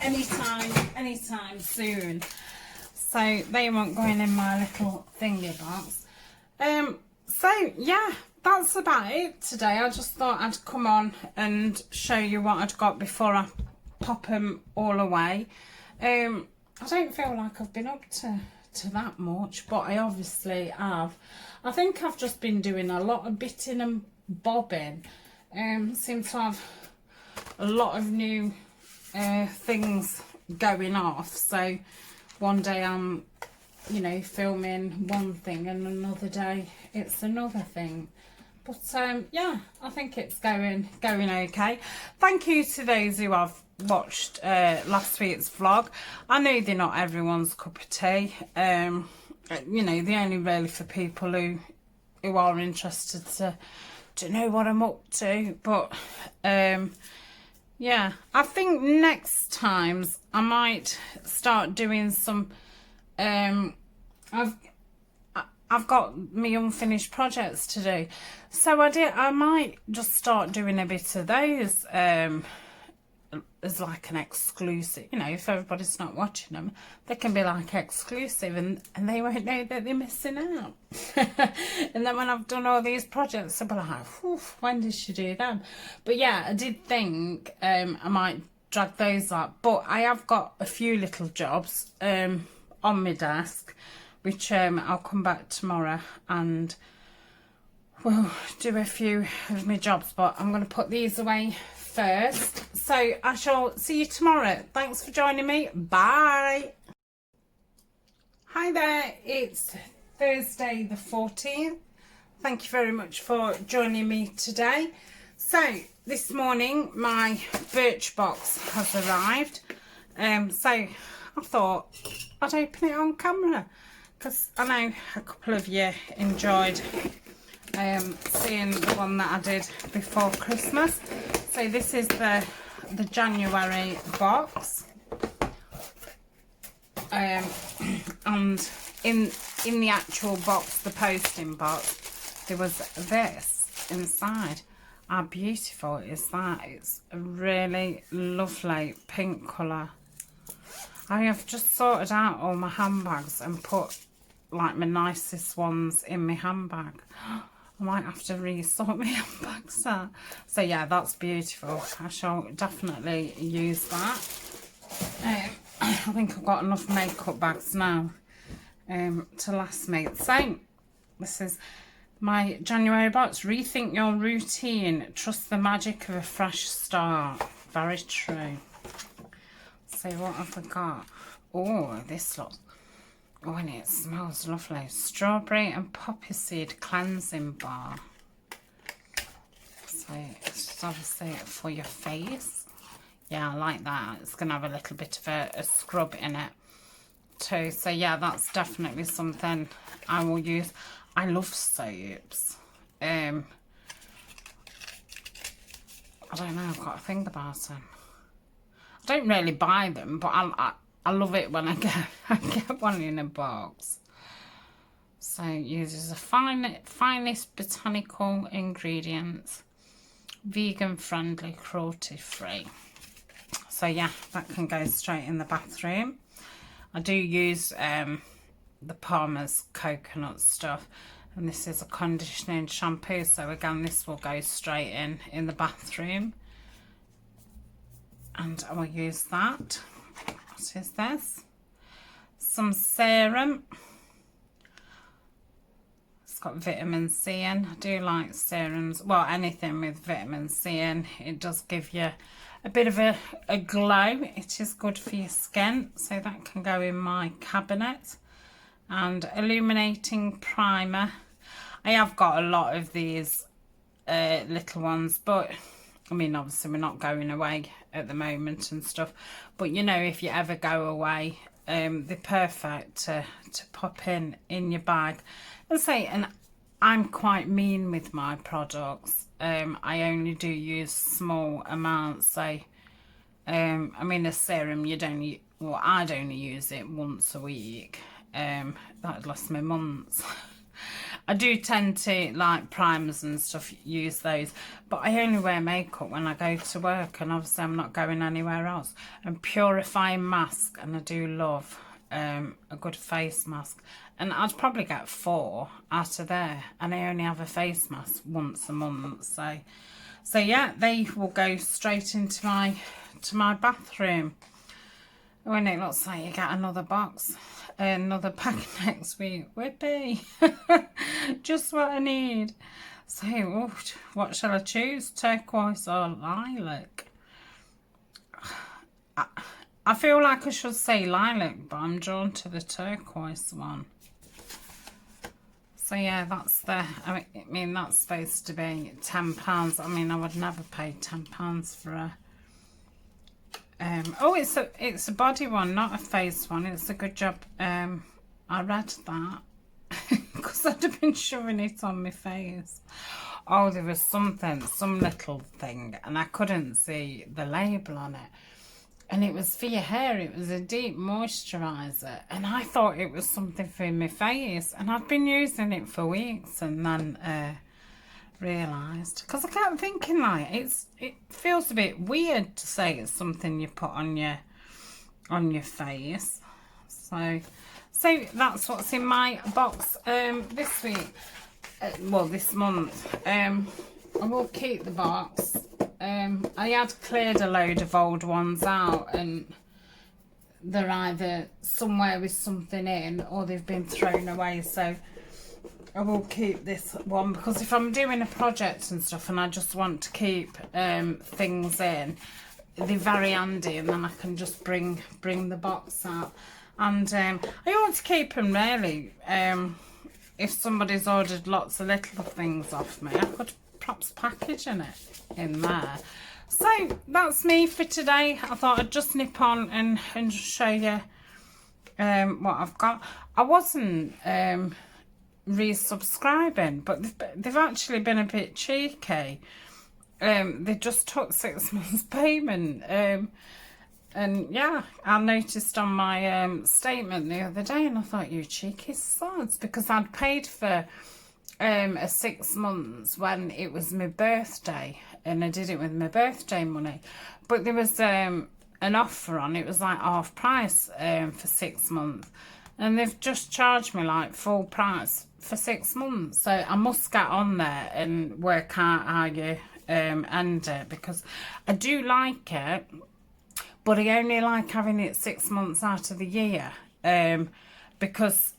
anytime soon. So they won't go in my little thingy box. So yeah, that's about it today. I just thought I'd come on and show you what I'd got before I pop them all away. I don't feel like I've been up to that much, but I obviously have. I think I've just been doing a lot of bitting and bobbing. Seem to have a lot of new things going off. So one day I'm, you know, filming one thing, and another day it's another thing. But yeah, I think it's going okay. Thank you to those who have watched last week's vlog. I know they're not everyone's cup of tea. You know, they're only really for people who are interested to know what I'm up to. But yeah, I think next times I might start doing some I've got me unfinished projects to do, so I might just start doing a bit of those as like an exclusive. You know, if everybody's not watching them, they can be like exclusive, and they won't know that they're missing out. And then when I've done all these projects, I'll be like, when did she do them? But yeah, I did think I might drag those up, but I have got a few little jobs on my desk, which I'll come back tomorrow and we'll do a few of my jobs, but I'm going to put these away first. So I shall see you tomorrow. Thanks for joining me. Bye. Hi there, it's Thursday the 14th. Thank you very much for joining me today. So this morning my birch box has arrived. So I thought I'd open it on camera, because I know a couple of you enjoyed seeing the one that I did before Christmas. So this is the January box, and in the actual box, the posting box, there was this inside. How beautiful is that? It's a really lovely pink colour. I have just sorted out all my handbags and put like my nicest ones in my handbag. I might have to resort my handbags out. So yeah, that's beautiful. I shall definitely use that. I think I've got enough makeup bags now to last me. So this is my January box. Rethink your routine. Trust the magic of a fresh start. Very true. So what have we got? Oh, this looks... Oh, and it smells lovely. Strawberry and poppy seed cleansing bar. So it's obviously for your face. Yeah, I like that. It's going to have a little bit of a scrub in it too. So yeah, that's definitely something I will use. I love soaps. I don't know, I've got to think about them. I don't really buy them, but I love it when I get one in a box. So it uses the finest botanical ingredients, vegan friendly, cruelty free. So yeah, that can go straight in the bathroom. I do use the Palmer's coconut stuff, and this is a conditioning shampoo, so again this will go straight in the bathroom, and I will use that. What is this? Some serum. It's got vitamin C in. I do like serums, well, anything with vitamin C in. It does give you a bit of a glow. It is good for your skin, so that can go in my cabinet. And illuminating primer. I have got a lot of these little ones, but I mean, obviously we're not going away at the moment and stuff, but you know, if you ever go away, they're perfect to pop in your bag. And say, and I'm quite mean with my products. I only do use small amounts. So I mean, a serum, well, I'd only use it once a week. That'd last me months. I do tend to, like primers and stuff, use those, but I only wear makeup when I go to work, and obviously I'm not going anywhere else. And purifying mask, and I do love a good face mask, and I'd probably get 4 out of there, and I only have a face mask once a month. So yeah, they will go straight into my bathroom. When it looks like you get another box, another pack next week. Whippy. Just what I need. So, oh, what shall I choose? Turquoise or lilac? I feel like I should say lilac, but I'm drawn to the turquoise one. So yeah, that's I mean, that's supposed to be £10. I mean, I would never pay £10 for a... oh, it's a body one, not a face one. It's a good job I read that, because I'd have been shoving it on my face. Oh, there was some little thing, and I couldn't see the label on it, and it was for your hair. It was a deep moisturiser, and I thought it was something for my face, and I'd been using it for weeks, and then realised, because I kept thinking, like, it feels a bit weird to say it's something you put on your face. So that's what's in my box this week, well, this month. I will keep the box. I had cleared a load of old ones out, and they're either somewhere with something in, or they've been thrown away. So I will keep this one, because if I'm doing a project and stuff and I just want to keep things in, they're very handy, and then I can just bring the box out. And I want to keep them, really. If somebody's ordered lots of little things off me, I could perhaps package in there. So that's me for today. I thought I'd just nip on and show you what I've got. I wasn't resubscribing, but they've actually been a bit cheeky. They just took 6 months payment. And yeah, I noticed on my statement the other day, and I thought, you cheeky sods, because I'd paid for a 6 months when it was my birthday, and I did it with my birthday money. But there was an offer on, it was like half price for 6 months, and they've just charged me like full price for 6 months. So I must get on there and work out how you end it, because I do like it, but I only like having it 6 months out of the year, because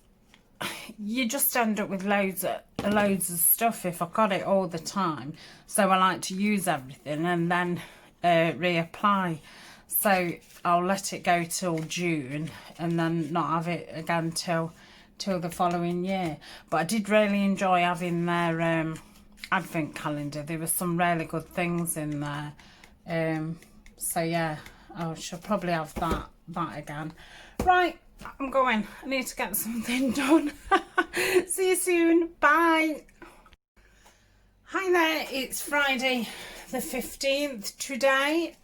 you just end up with loads of stuff if I got it all the time. So I like to use everything and then reapply. So I'll let it go till June and then not have it again till the following year. But I did really enjoy having their advent calendar. There were some really good things in there. So yeah, I should probably have that again. Right, I'm going. I need to get something done. See you soon. Bye. Hi there, it's Friday the 15th today.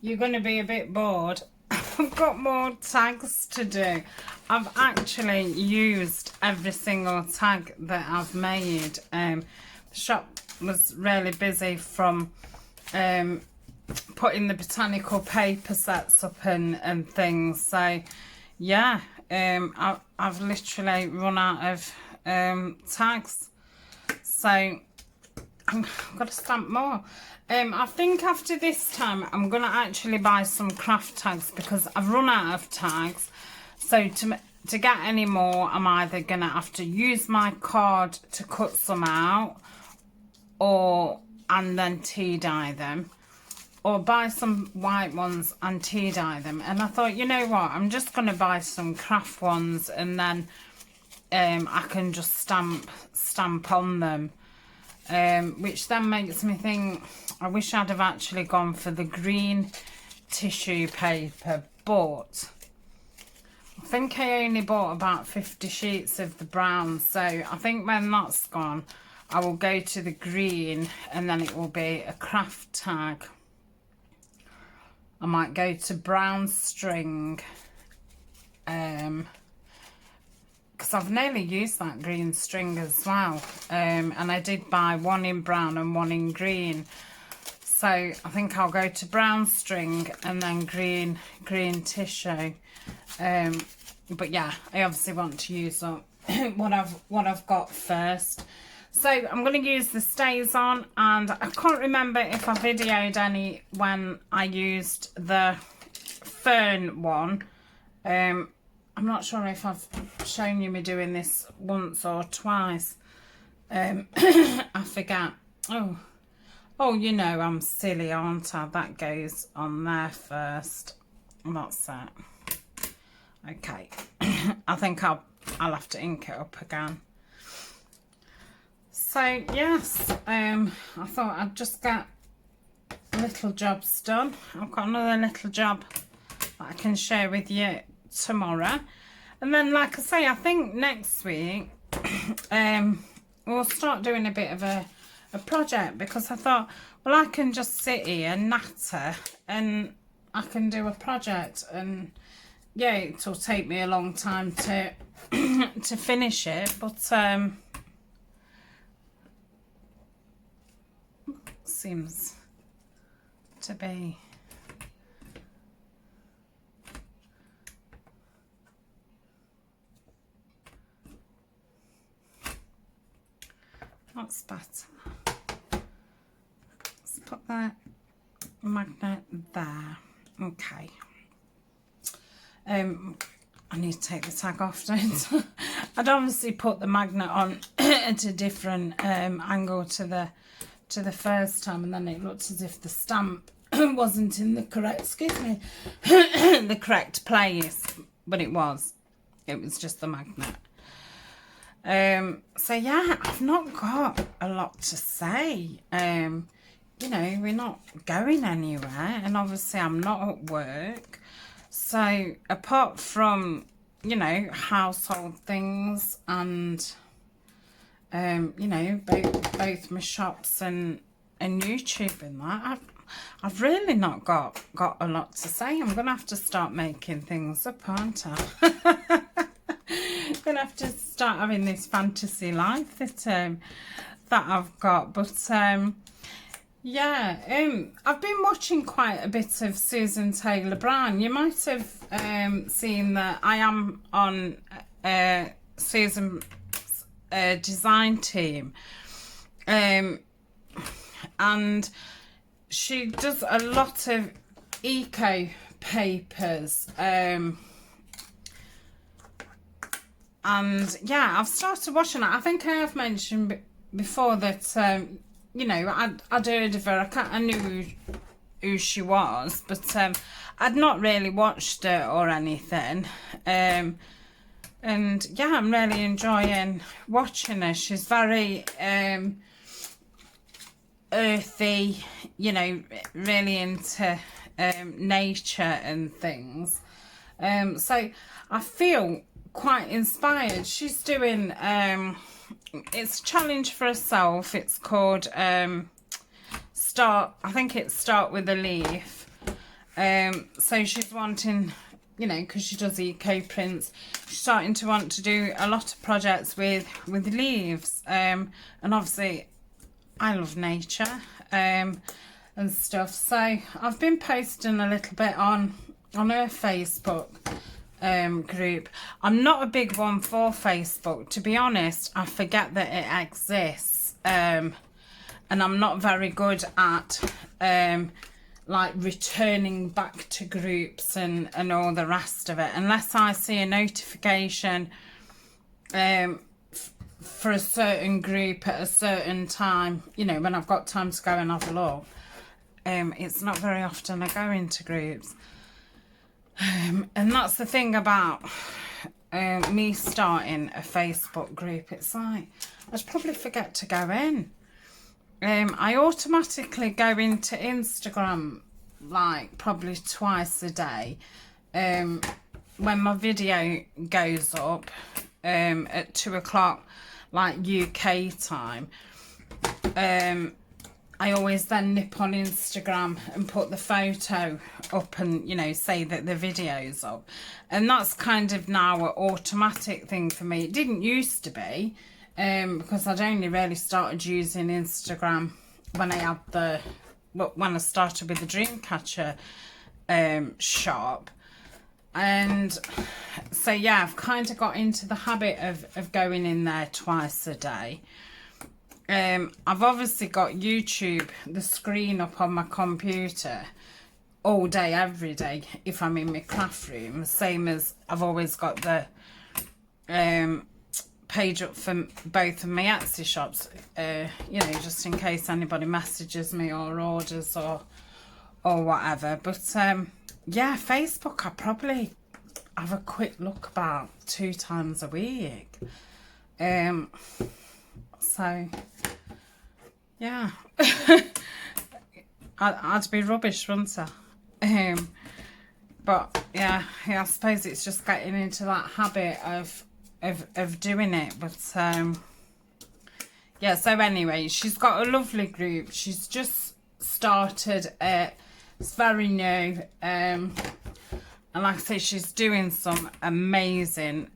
You're going to be a bit bored. I've got more tags to do. I've actually used every single tag that I've made. The shop was really busy from putting the botanical paper sets up and things. So yeah, I've literally run out of tags. So I've got to stamp more. I think after this time I'm going to actually buy some craft tags, because I've run out of tags. So to get any more, I'm either going to have to use my card to cut some out, and then tea dye them, or buy some white ones and tea dye them. And I thought, you know what, I'm just going to buy some craft ones, and then I can just stamp on them. Which then makes me think, I wish I'd have actually gone for the green tissue paper, but I think I only bought about 50 sheets of the brown. So I think when that's gone, I will go to the green, and then it will be a craft tag. I might go to brown string, because I've nearly used that green string as well, and I did buy one in brown and one in green. So I think I'll go to brown string and then green tissue. But yeah, I obviously want to use up what I've got first. So I'm going to use the stays on, and I can't remember if I videoed any when I used the fern one. I'm not sure if I've shown you me doing this once or twice. I forget. Oh, you know, I'm silly, aren't I? That goes on there first. That's it. Okay. I think I'll have to ink it up again. So yes, I thought I'd just get little jobs done. I've got another little job that I can share with you tomorrow, and then, like I say, I think next week we'll start doing a bit of a project, because I thought, well, I can just sit here and natter and I can do a project, and yeah, it'll take me a long time to to finish it, but seems to be. That's better. Let's put that magnet there. Okay. I need to take the tag off, don't I? I'd obviously put the magnet on at a different angle to the first time, and then it looked as if the stamp wasn't in the correct, excuse me, the correct place, but it was just the magnet. So yeah, I've not got a lot to say. You know, we're not going anywhere, and obviously I'm not at work. So apart from you know, household things and, you know, both my shops and YouTube and that. I've really not got a lot to say. I'm going to have to start making things up, aren't I? I'm going to have to start having this fantasy life that I've got. But, yeah, I've been watching quite a bit of Susan Taylor Brown. You might have seen that I am on Susan's design team. And she does a lot of eco papers, and yeah, I've started watching it. I think I have mentioned before that you know, I'd heard of her. I knew who she was, but I'd not really watched it or anything. And yeah, I'm really enjoying watching her. She's very earthy, you know, really into nature and things. So I feel quite inspired. She's doing it's a challenge for herself. It's called I think it's Start With a Leaf. So she's wanting, you know, because she does eco prints, she's starting to want to do a lot of projects with leaves, and obviously I love nature and stuff. So I've been posting a little bit on her Facebook group. I'm not a big one for Facebook, to be honest. I forget that it exists, and I'm not very good at like returning back to groups and all the rest of it, unless I see a notification for a certain group at a certain time, you know, when I've got time to go and have a look. It's not very often I go into groups. And that's the thing about me starting a Facebook group. It's like, I'd probably forget to go in. I automatically go into Instagram like probably twice a day. When my video goes up at 2 o'clock, like UK time, I always then nip on Instagram and put the photo up and, you know, say that the video's up. And that's kind of now an automatic thing for me. It didn't used to be, because I'd only really started using Instagram when I had when I started with the Dreamcatcher shop. And so yeah, I've kind of got into the habit of going in there twice a day. I've obviously got YouTube, the screen up on my computer all day, every day, if I'm in my craft room. Same as I've always got the page up for both of my Etsy shops, you know, just in case anybody messages me or orders or whatever. But yeah, Facebook, I probably have a quick look about 2 times a week. So yeah, I'd be rubbish, wouldn't I? But yeah, I suppose it's just getting into that habit of doing it. But yeah, so anyway, she's got a lovely group. She's just started it. It's very new, and like I say, she's doing some amazing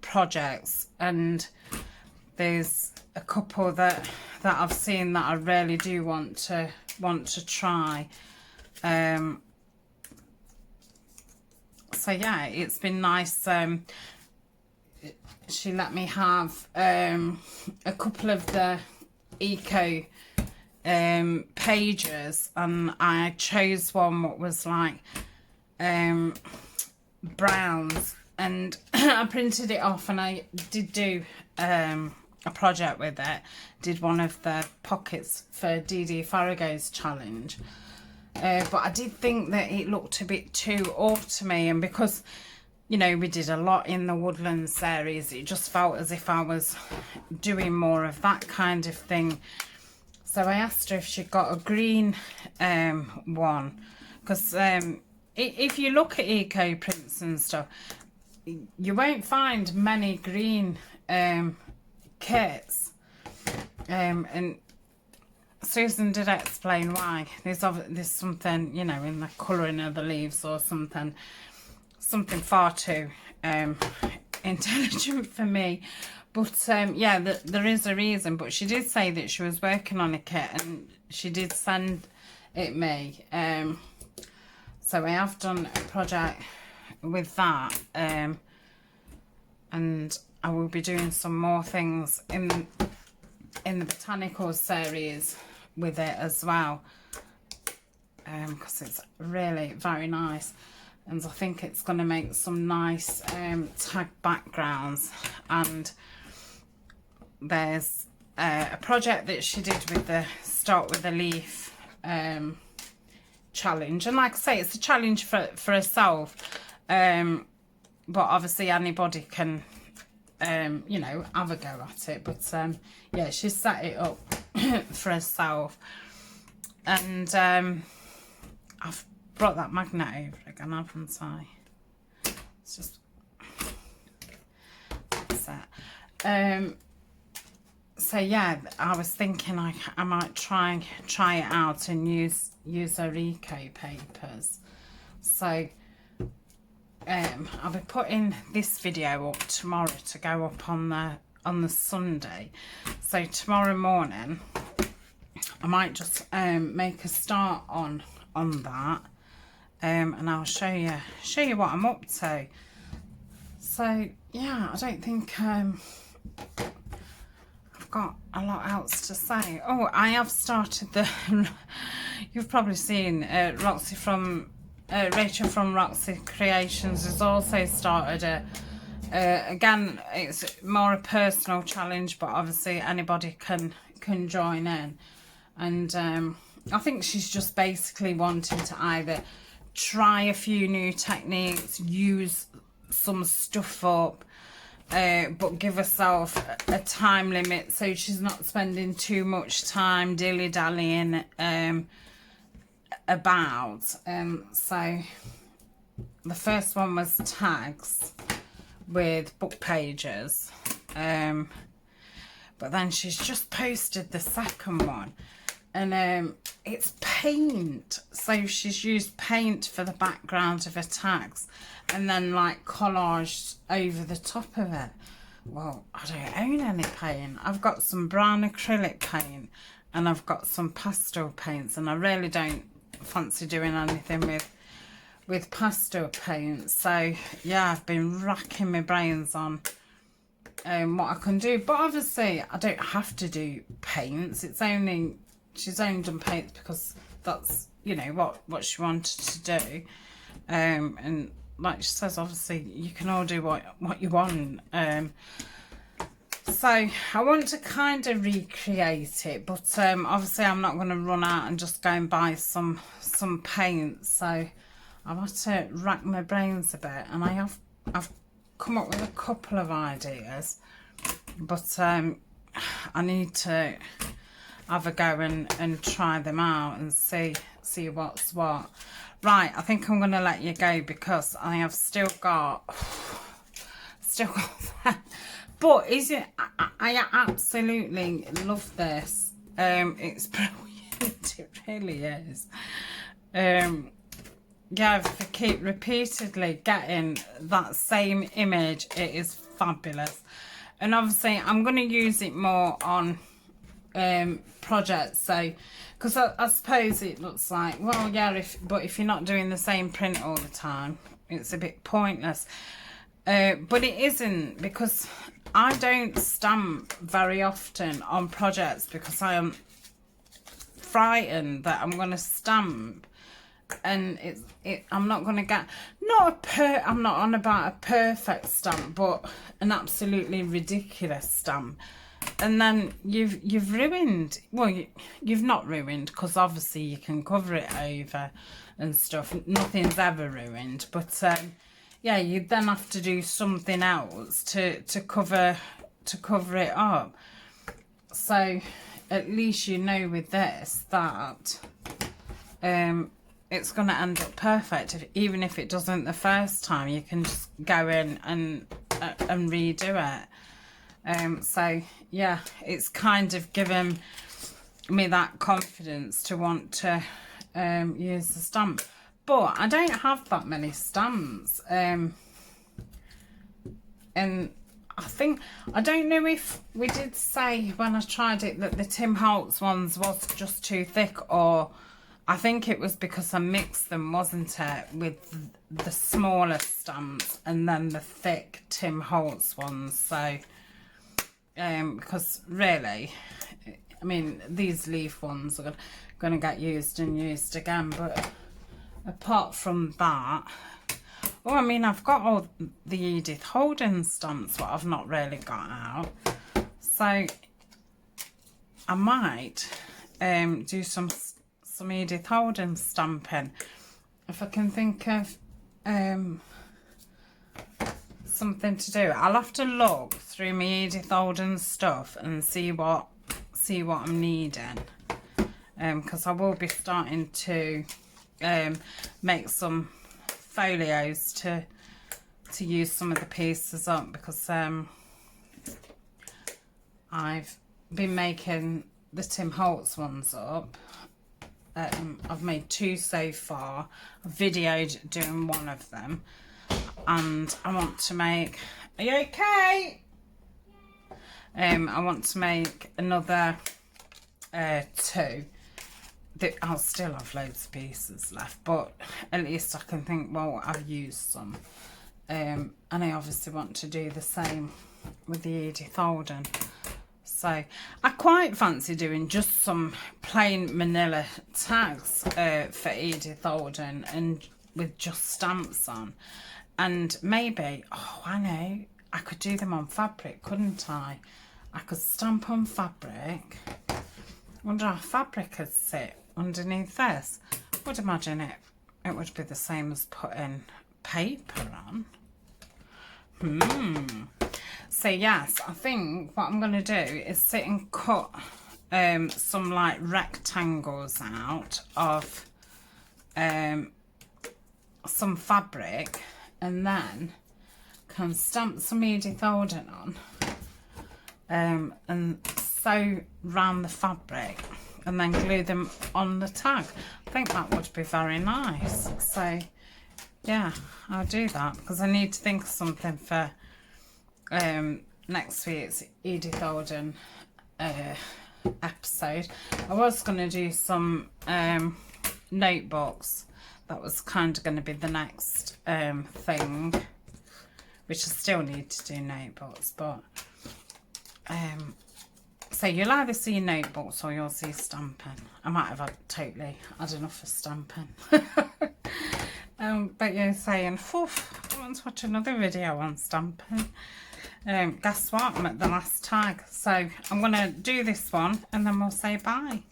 projects, and there's a couple that I've seen that I really do want to try. So yeah, it's been nice. She let me have a couple of the eco pages, and I chose one that was like browns, and I printed it off, and I did do a project with it. Did one of the pockets for Didi Farrago's challenge, but I did think that it looked a bit too autumny, and because, you know, we did a lot in the woodland series, it just felt as if I was doing more of that kind of thing. So I asked her if she got a green one, because if you look at eco prints and stuff, you won't find many green kits, and Susan did explain why. There's something, you know, in the colouring of the leaves or something far too intelligent for me. But yeah, there is a reason. But she did say that she was working on a kit, and she did send it me. So I have done a project with that, and I will be doing some more things in the botanical series with it as well, because it's really very nice, and I think it's going to make some nice tag backgrounds. And there's a project that she did with the Start With a Leaf challenge, and like I say, it's a challenge for herself, but obviously anybody can you know, have a go at it. But yeah, she set it up for herself, and I've brought that magnet over again, haven't I? It's just that's it. So yeah, I was thinking I might try it out and use her eco papers. So I'll be putting this video up tomorrow to go up on the Sunday. So tomorrow morning I might just make a start on that, and I'll show you what I'm up to. So yeah, I don't think I've got a lot else to say. Oh, I have started the you've probably seen Rachel from Roxy Creations has also started again, it's more a personal challenge, but obviously anybody can join in. And I think she's just basically wanting to either try a few new techniques, use some stuff up, but give herself a time limit so she's not spending too much time dilly-dallying about. So the first one was tags with book pages, but then she's just posted the second one, and it's paint. So she's used paint for the background of her tags, and then like collaged over the top of it. Well, I don't own any paint. I've got some brown acrylic paint and I've got some pastel paints, and I really don't fancy doing anything with pastel paint. So yeah, I've been racking my brains on what I can do, but obviously I don't have to do paints. It's only, she's only done paints because that's, you know, what she wanted to do, and like she says, obviously you can all do what you want. So I want to kind of recreate it, but obviously I'm not going to run out and just go and buy some paint. So I've had to rack my brains a bit, and I've come up with a couple of ideas, but I need to have a go and try them out and see what's what. Right, I think I'm going to let you go because I have still got that. But is it? I absolutely love this. It's brilliant. It really is. Yeah, if I keep repeatedly getting that same image, it is fabulous. And obviously, I'm going to use it more on projects. So, because I suppose it looks like, well, yeah, but if you're not doing the same print all the time, it's a bit pointless. But it isn't, because I don't stamp very often on projects because I am frightened that I'm going to stamp and I'm not going to get, I'm not on about a perfect stamp, but an absolutely ridiculous stamp. And then you've ruined, well, you've not ruined, because obviously you can cover it over and stuff. Nothing's ever ruined, but yeah, you then have to do something else to cover it up. So at least you know with this that it's going to end up perfect. Even if it doesn't the first time, you can just go in and redo it. So yeah, it's kind of given me that confidence to want to use the stamp. But I don't have that many stamps, and I think, I don't know if we did say when I tried it that the Tim Holtz ones was just too thick, or I think it was because I mixed them, wasn't it, with the smaller stamps and then the thick Tim Holtz ones. So because really, I mean, these leaf ones are going to get used and used again, but apart from that, oh, I mean, I've got all the Edith Holden stamps, but I've not really got out. So I might do some Edith Holden stamping if I can think of something to do. I'll have to look through my Edith Holden stuff and see what I'm needing, because I will be starting to make some folios to use some of the pieces up, because I've been making the Tim Holtz ones up. I've made 2 so far. I've videoed doing one of them, and I want to make, are you okay? I want to make another 2. I'll still have loads of pieces left, but at least I can think, well, I've used some. And I obviously want to do the same with the Edith Holden. So I quite fancy doing just some plain manila tags for Edith Holden, and with just stamps on. And maybe, oh, I know, I could do them on fabric, couldn't I? I could stamp on fabric. I wonder how fabric would sit underneath this. I would imagine it would be the same as putting paper on. So yes, I think what I'm going to do is sit and cut some like rectangles out of some fabric, and then can stamp some Edith Holden on and sew round the fabric and then glue them on the tag. I think that would be very nice. So yeah, I'll do that, because I need to think of something for next week's Edith Holden episode. I was going to do some notebooks. That was kind of going to be the next thing, which I still need to do notebooks, but so you'll either see notebooks or you'll see stamping. I might have totally had enough of stamping. But you're saying, I want to watch another video on stamping. Guess what? I'm at the last tag. So I'm going to do this one and then we'll say bye.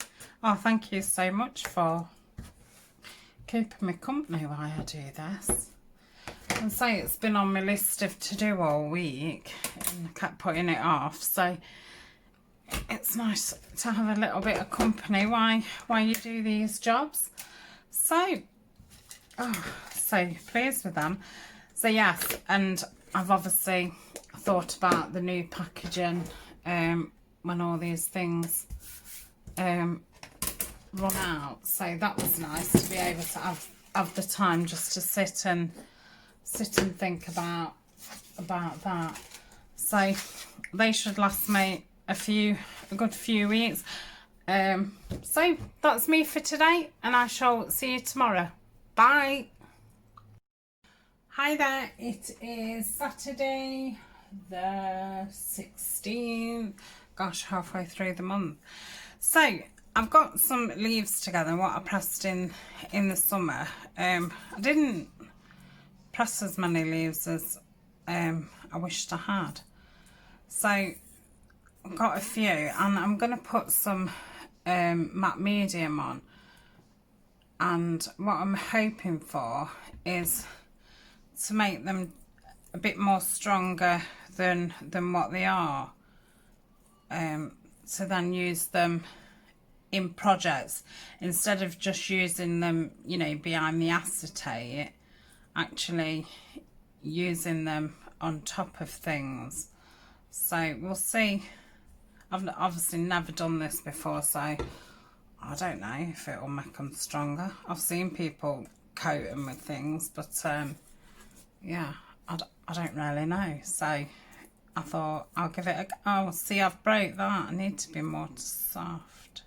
Oh, thank you so much for keeping me company while I do this. And say it's been on my list of to do all week and I kept putting it off. So it's nice to have a little bit of company while you do these jobs. So, so pleased with them. So yes, and I've obviously thought about the new packaging when all these things run out. So that was nice to be able to have the time just to sit and think about that. So they should last me a good few weeks. So that's me for today, and I shall see you tomorrow. Bye. Hi there, it is Saturday the 16th. Gosh, halfway through the month. So I've got some leaves together, what I pressed in the summer. I didn't press as many leaves as I wished I had. So I've got a few, and I'm going to put some matte medium on. And what I'm hoping for is to make them a bit more stronger than what they are. To then use them in projects, instead of just using them, you know, behind the acetate, actually using them on top of things. So we'll see. I've obviously never done this before, so I don't know if it will make them stronger. I've seen people coat them with things, but yeah, I don't really know. So I thought I'll give it a go. Oh, see, I've broke that. I need to be more soft.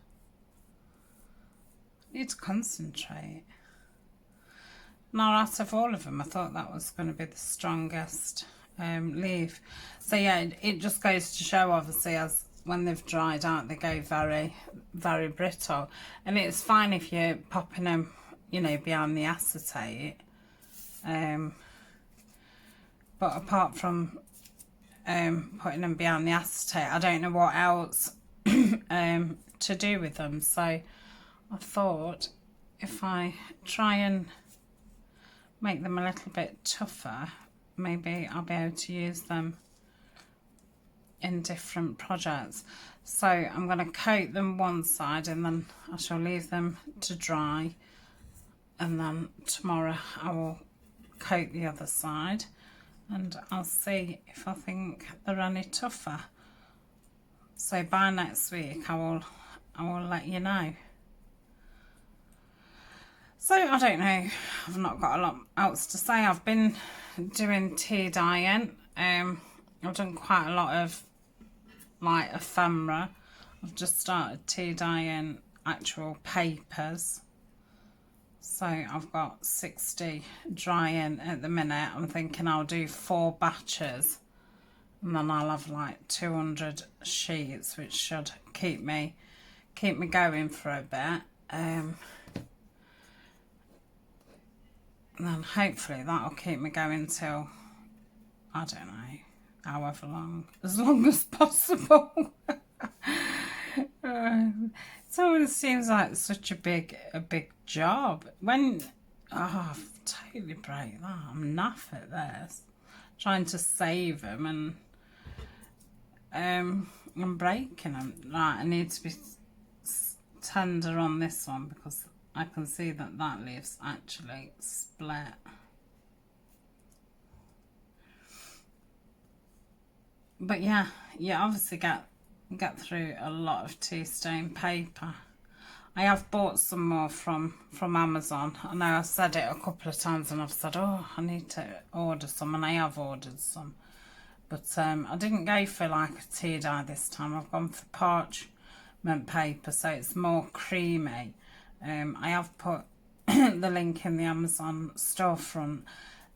I need to concentrate. Now, out of all of them, I thought that was going to be the strongest leaf. So yeah, it just goes to show, obviously, as when they've dried out, they go very, very brittle. And it's fine if you're popping them, you know, behind the acetate. But apart from putting them behind the acetate, I don't know what else to do with them. So I thought if I try and make them a little bit tougher, maybe I'll be able to use them in different projects. So I'm going to coat them one side, and then I shall leave them to dry, and then tomorrow I will coat the other side, and I'll see if I think they're any tougher. So by next week I will let you know. So I don't know, I've not got a lot else to say. I've been doing tea dyeing. I've done quite a lot of like ephemera. I've just started tea dyeing actual papers. So I've got 60 drying at the minute. I'm thinking I'll do 4 batches, and then I'll have like 200 sheets, which should keep me going for a bit. And then hopefully that'll keep me going till, I don't know, however long, as long as possible. It always seems like such a big job. When, oh, I've totally break that. I'm naff at this. Trying to save them, and I'm breaking them. Right, I need to be tender on this one, because I can see that that leaf's actually split. But yeah, you obviously get through a lot of tea stain paper. I have bought some more from Amazon. I know I've said it a couple of times, and I've said, oh, I need to order some, and I have ordered some. But I didn't go for like a tea dye this time. I've gone for parchment paper, so it's more creamy. I have put the link in the Amazon storefront,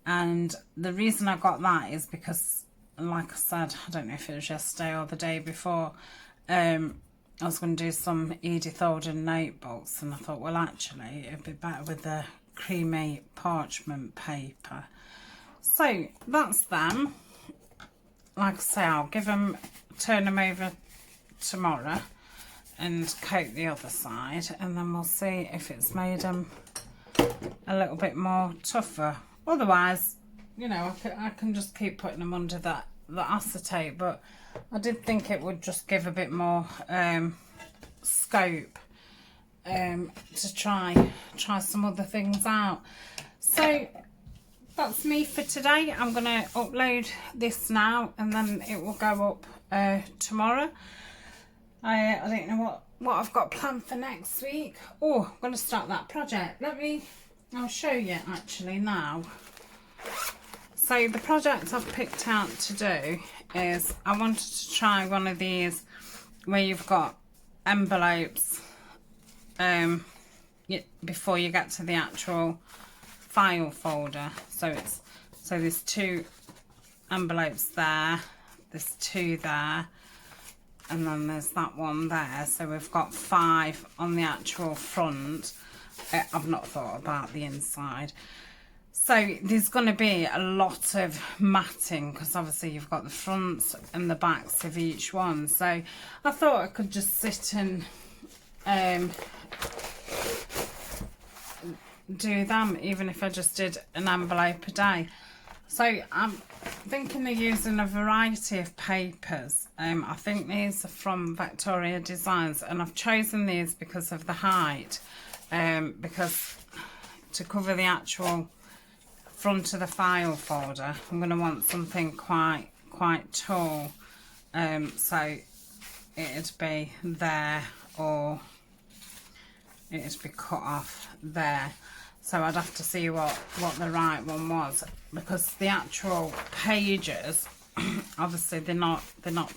and the reason I got that is because, like I said, I don't know if it was yesterday or the day before, I was going to do some Edith Alden notebooks, and I thought, well, actually it'd be better with the creamy parchment paper. So that's them. Like I say, I'll turn them over tomorrow and coat the other side, and then we'll see if it's made them a little bit more tougher. Otherwise, you know, I can just keep putting them under the acetate, but I did think it would just give a bit more scope to try some other things out. So that's me for today. I'm going to upload this now, and then it will go up tomorrow. I don't know what I've got planned for next week. Oh, I'm going to start that project. I'll show you actually now. So the project I've picked out to do is, I wanted to try one of these where you've got envelopes before you get to the actual file folder. So there's 2 envelopes there, there's 2 there, and then there's that one there. So we've got 5 on the actual front. I've not thought about the inside. So there's going to be a lot of matting, because obviously you've got the fronts and the backs of each one. So I thought I could just sit and do them, even if I just did an envelope a day. So thinking of using a variety of papers. I think these are from Victoria Designs, and I've chosen these because of the height, because to cover the actual front of the file folder I'm going to want something quite tall, so it'd be there or it'd be cut off there. So I'd have to see what the right one was, because the actual pages obviously they're not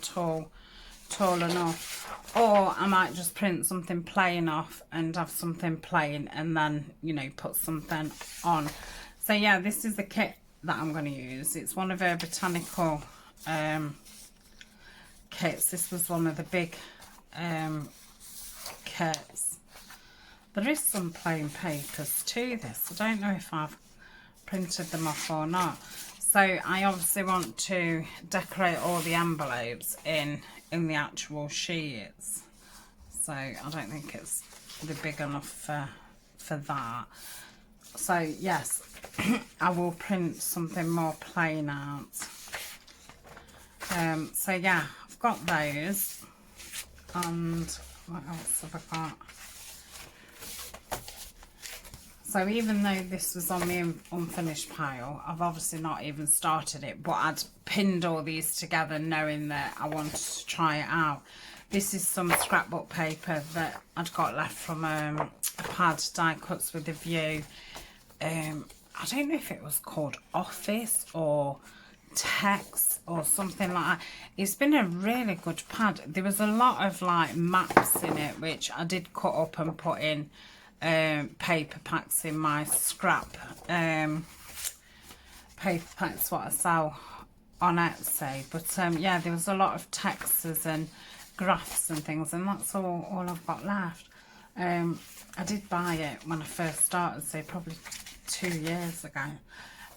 tall enough. Or I might just print something plain off and have something plain and then, you know, put something on. So yeah, this is the kit that I'm going to use. It's one of her botanical kits. This was one of the big kits. There is some plain papers to this. I don't know if I've printed them off or not. So I obviously want to decorate all the envelopes in the actual sheets. So I don't think it's big enough for that. So yes, I will print something more plain out. So yeah, I've got those. And what else have I got? So even though this was on the unfinished pile, I've obviously not even started it, but I'd pinned all these together knowing that I wanted to try it out. This is some scrapbook paper that I'd got left from a pad die cuts with a view. I don't know if it was called Office or Text or something like that. It's been a really good pad. There was a lot of like maps in it, which I did cut up and put in paper packs in my scrap paper packs what I sell on Etsy. But yeah, there was a lot of texts and graphs and things, and that's all I've got left. I did buy it when I first started, so probably 2 years ago.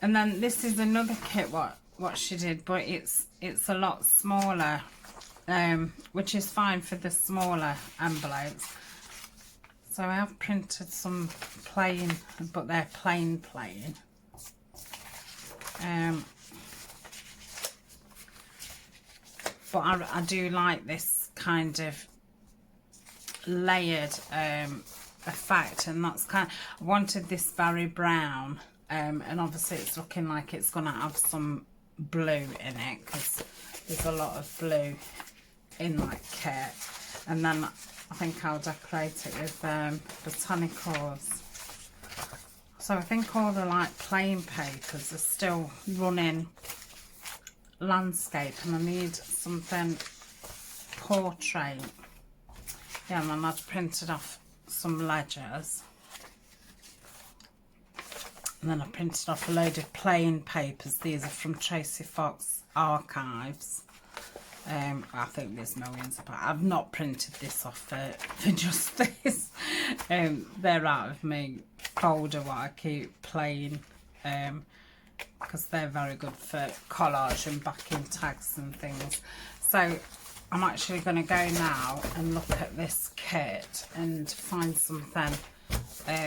And then this is another kit what she did, but it's a lot smaller, which is fine for the smaller envelopes. So I have printed some plain, but they're plain. But I do like this kind of layered effect, and that's kind of, I wanted this very brown, and obviously it's looking like it's going to have some blue in it, because there's a lot of blue in that kit. And then I think I'll decorate it with botanicals. So I think all the like plain papers are still running landscape, and I need something portrait. Yeah, and then I've printed off some ledgers. And then I printed off a load of plain papers. These are from Tracy Fox Archives. I think there's millions of. I've not printed this off for just this. They're out of my folder what I keep plain, because they're very good for collage and backing tags and things. So I'm actually going to go now and look at this kit and find something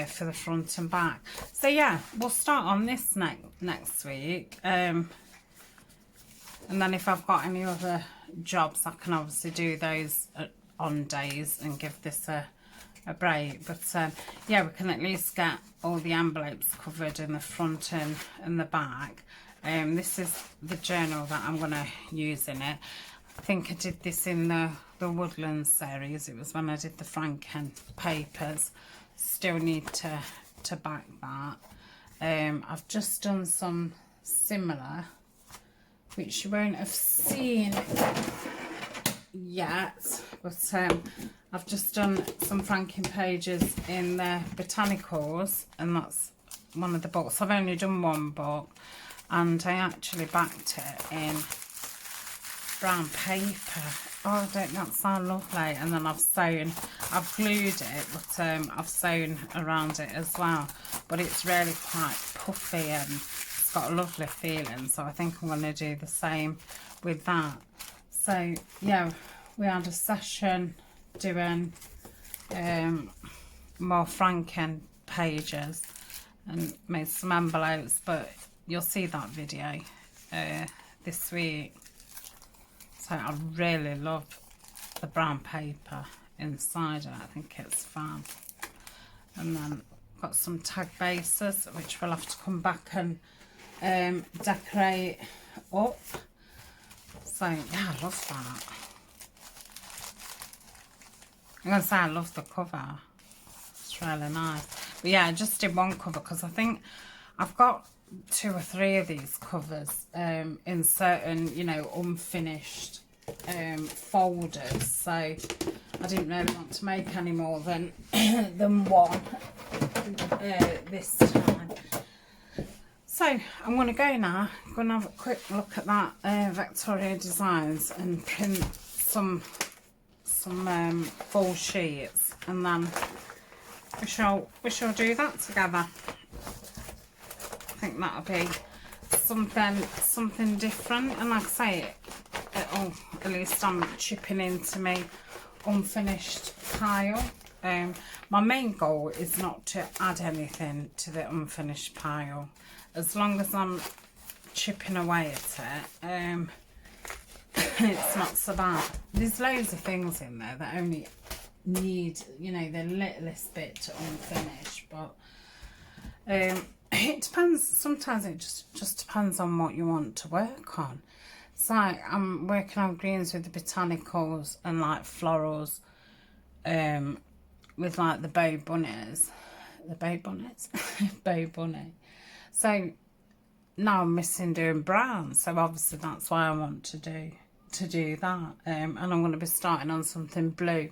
for the front and back. So yeah, we'll start on this next week. And then if I've got any other jobs, I can obviously do those on days and give this a break. But yeah, we can at least get all the envelopes covered in the front and the back. This is the journal that I'm going to use in it. I think I did this in the Woodland series. It was when I did the Franken papers. Still need to back that. I've just done some similar, which you won't have seen yet, but I've just done some franking pages in the botanicals, and that's one of the books. I've only done one book, and I actually backed it in brown paper. Oh, don't that sound lovely? And then I've glued it, but I've sewn around it as well. But it's really quite puffy and it's got a lovely feeling, so I think I'm going to do the same with that. So yeah, we had a session doing more Franken pages and made some envelopes, but you'll see that video this week. So I really love the brown paper inside it. I think it's fun. And then got some tag bases, which we'll have to come back and decorate up. So yeah, I love that. I'm going to say I love the cover. It's really nice. But yeah, I just did one cover because I think I've got 2 or 3 of these covers in certain, you know, unfinished folders. So I didn't really want to make any more than one this time. So I'm going to go now. I'm going to have a quick look at that Victoria Designs and print some full sheets, and then we shall do that together. I think that'll be something different, and like I say, it'll, at least I'm chipping into my unfinished pile. My main goal is not to add anything to the unfinished pile. As long as I'm chipping away at it, it's not so bad. There's loads of things in there that only need, you know, the littlest bit to unfinish, but it depends. Sometimes it just depends on what you want to work on. So I'm working on greens with the botanicals and like florals, with like the bow bunnies, bow bunny. So now I'm missing doing brown, so obviously that's why I want to do that. And I'm going to be starting on something blue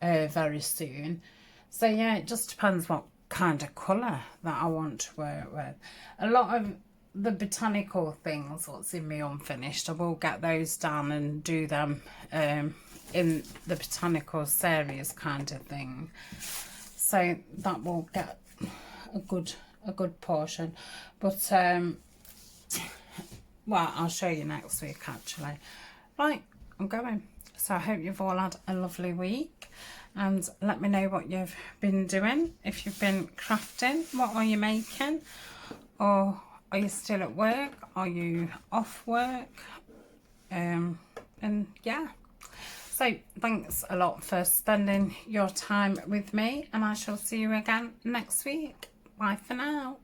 very soon. So yeah, it just depends what kind of colour that I want to work with. A lot of the botanical things, what's in me unfinished, I will get those done and do them in the botanical series kind of thing. So that will get a good portion. But well, I'll show you next week actually. Right, I'm going. So I hope you've all had a lovely week, and let me know what you've been doing. If you've been crafting, what are you making? Or are you still at work? Are you off work? And yeah. So thanks a lot for spending your time with me, and I shall see you again next week. Bye for now.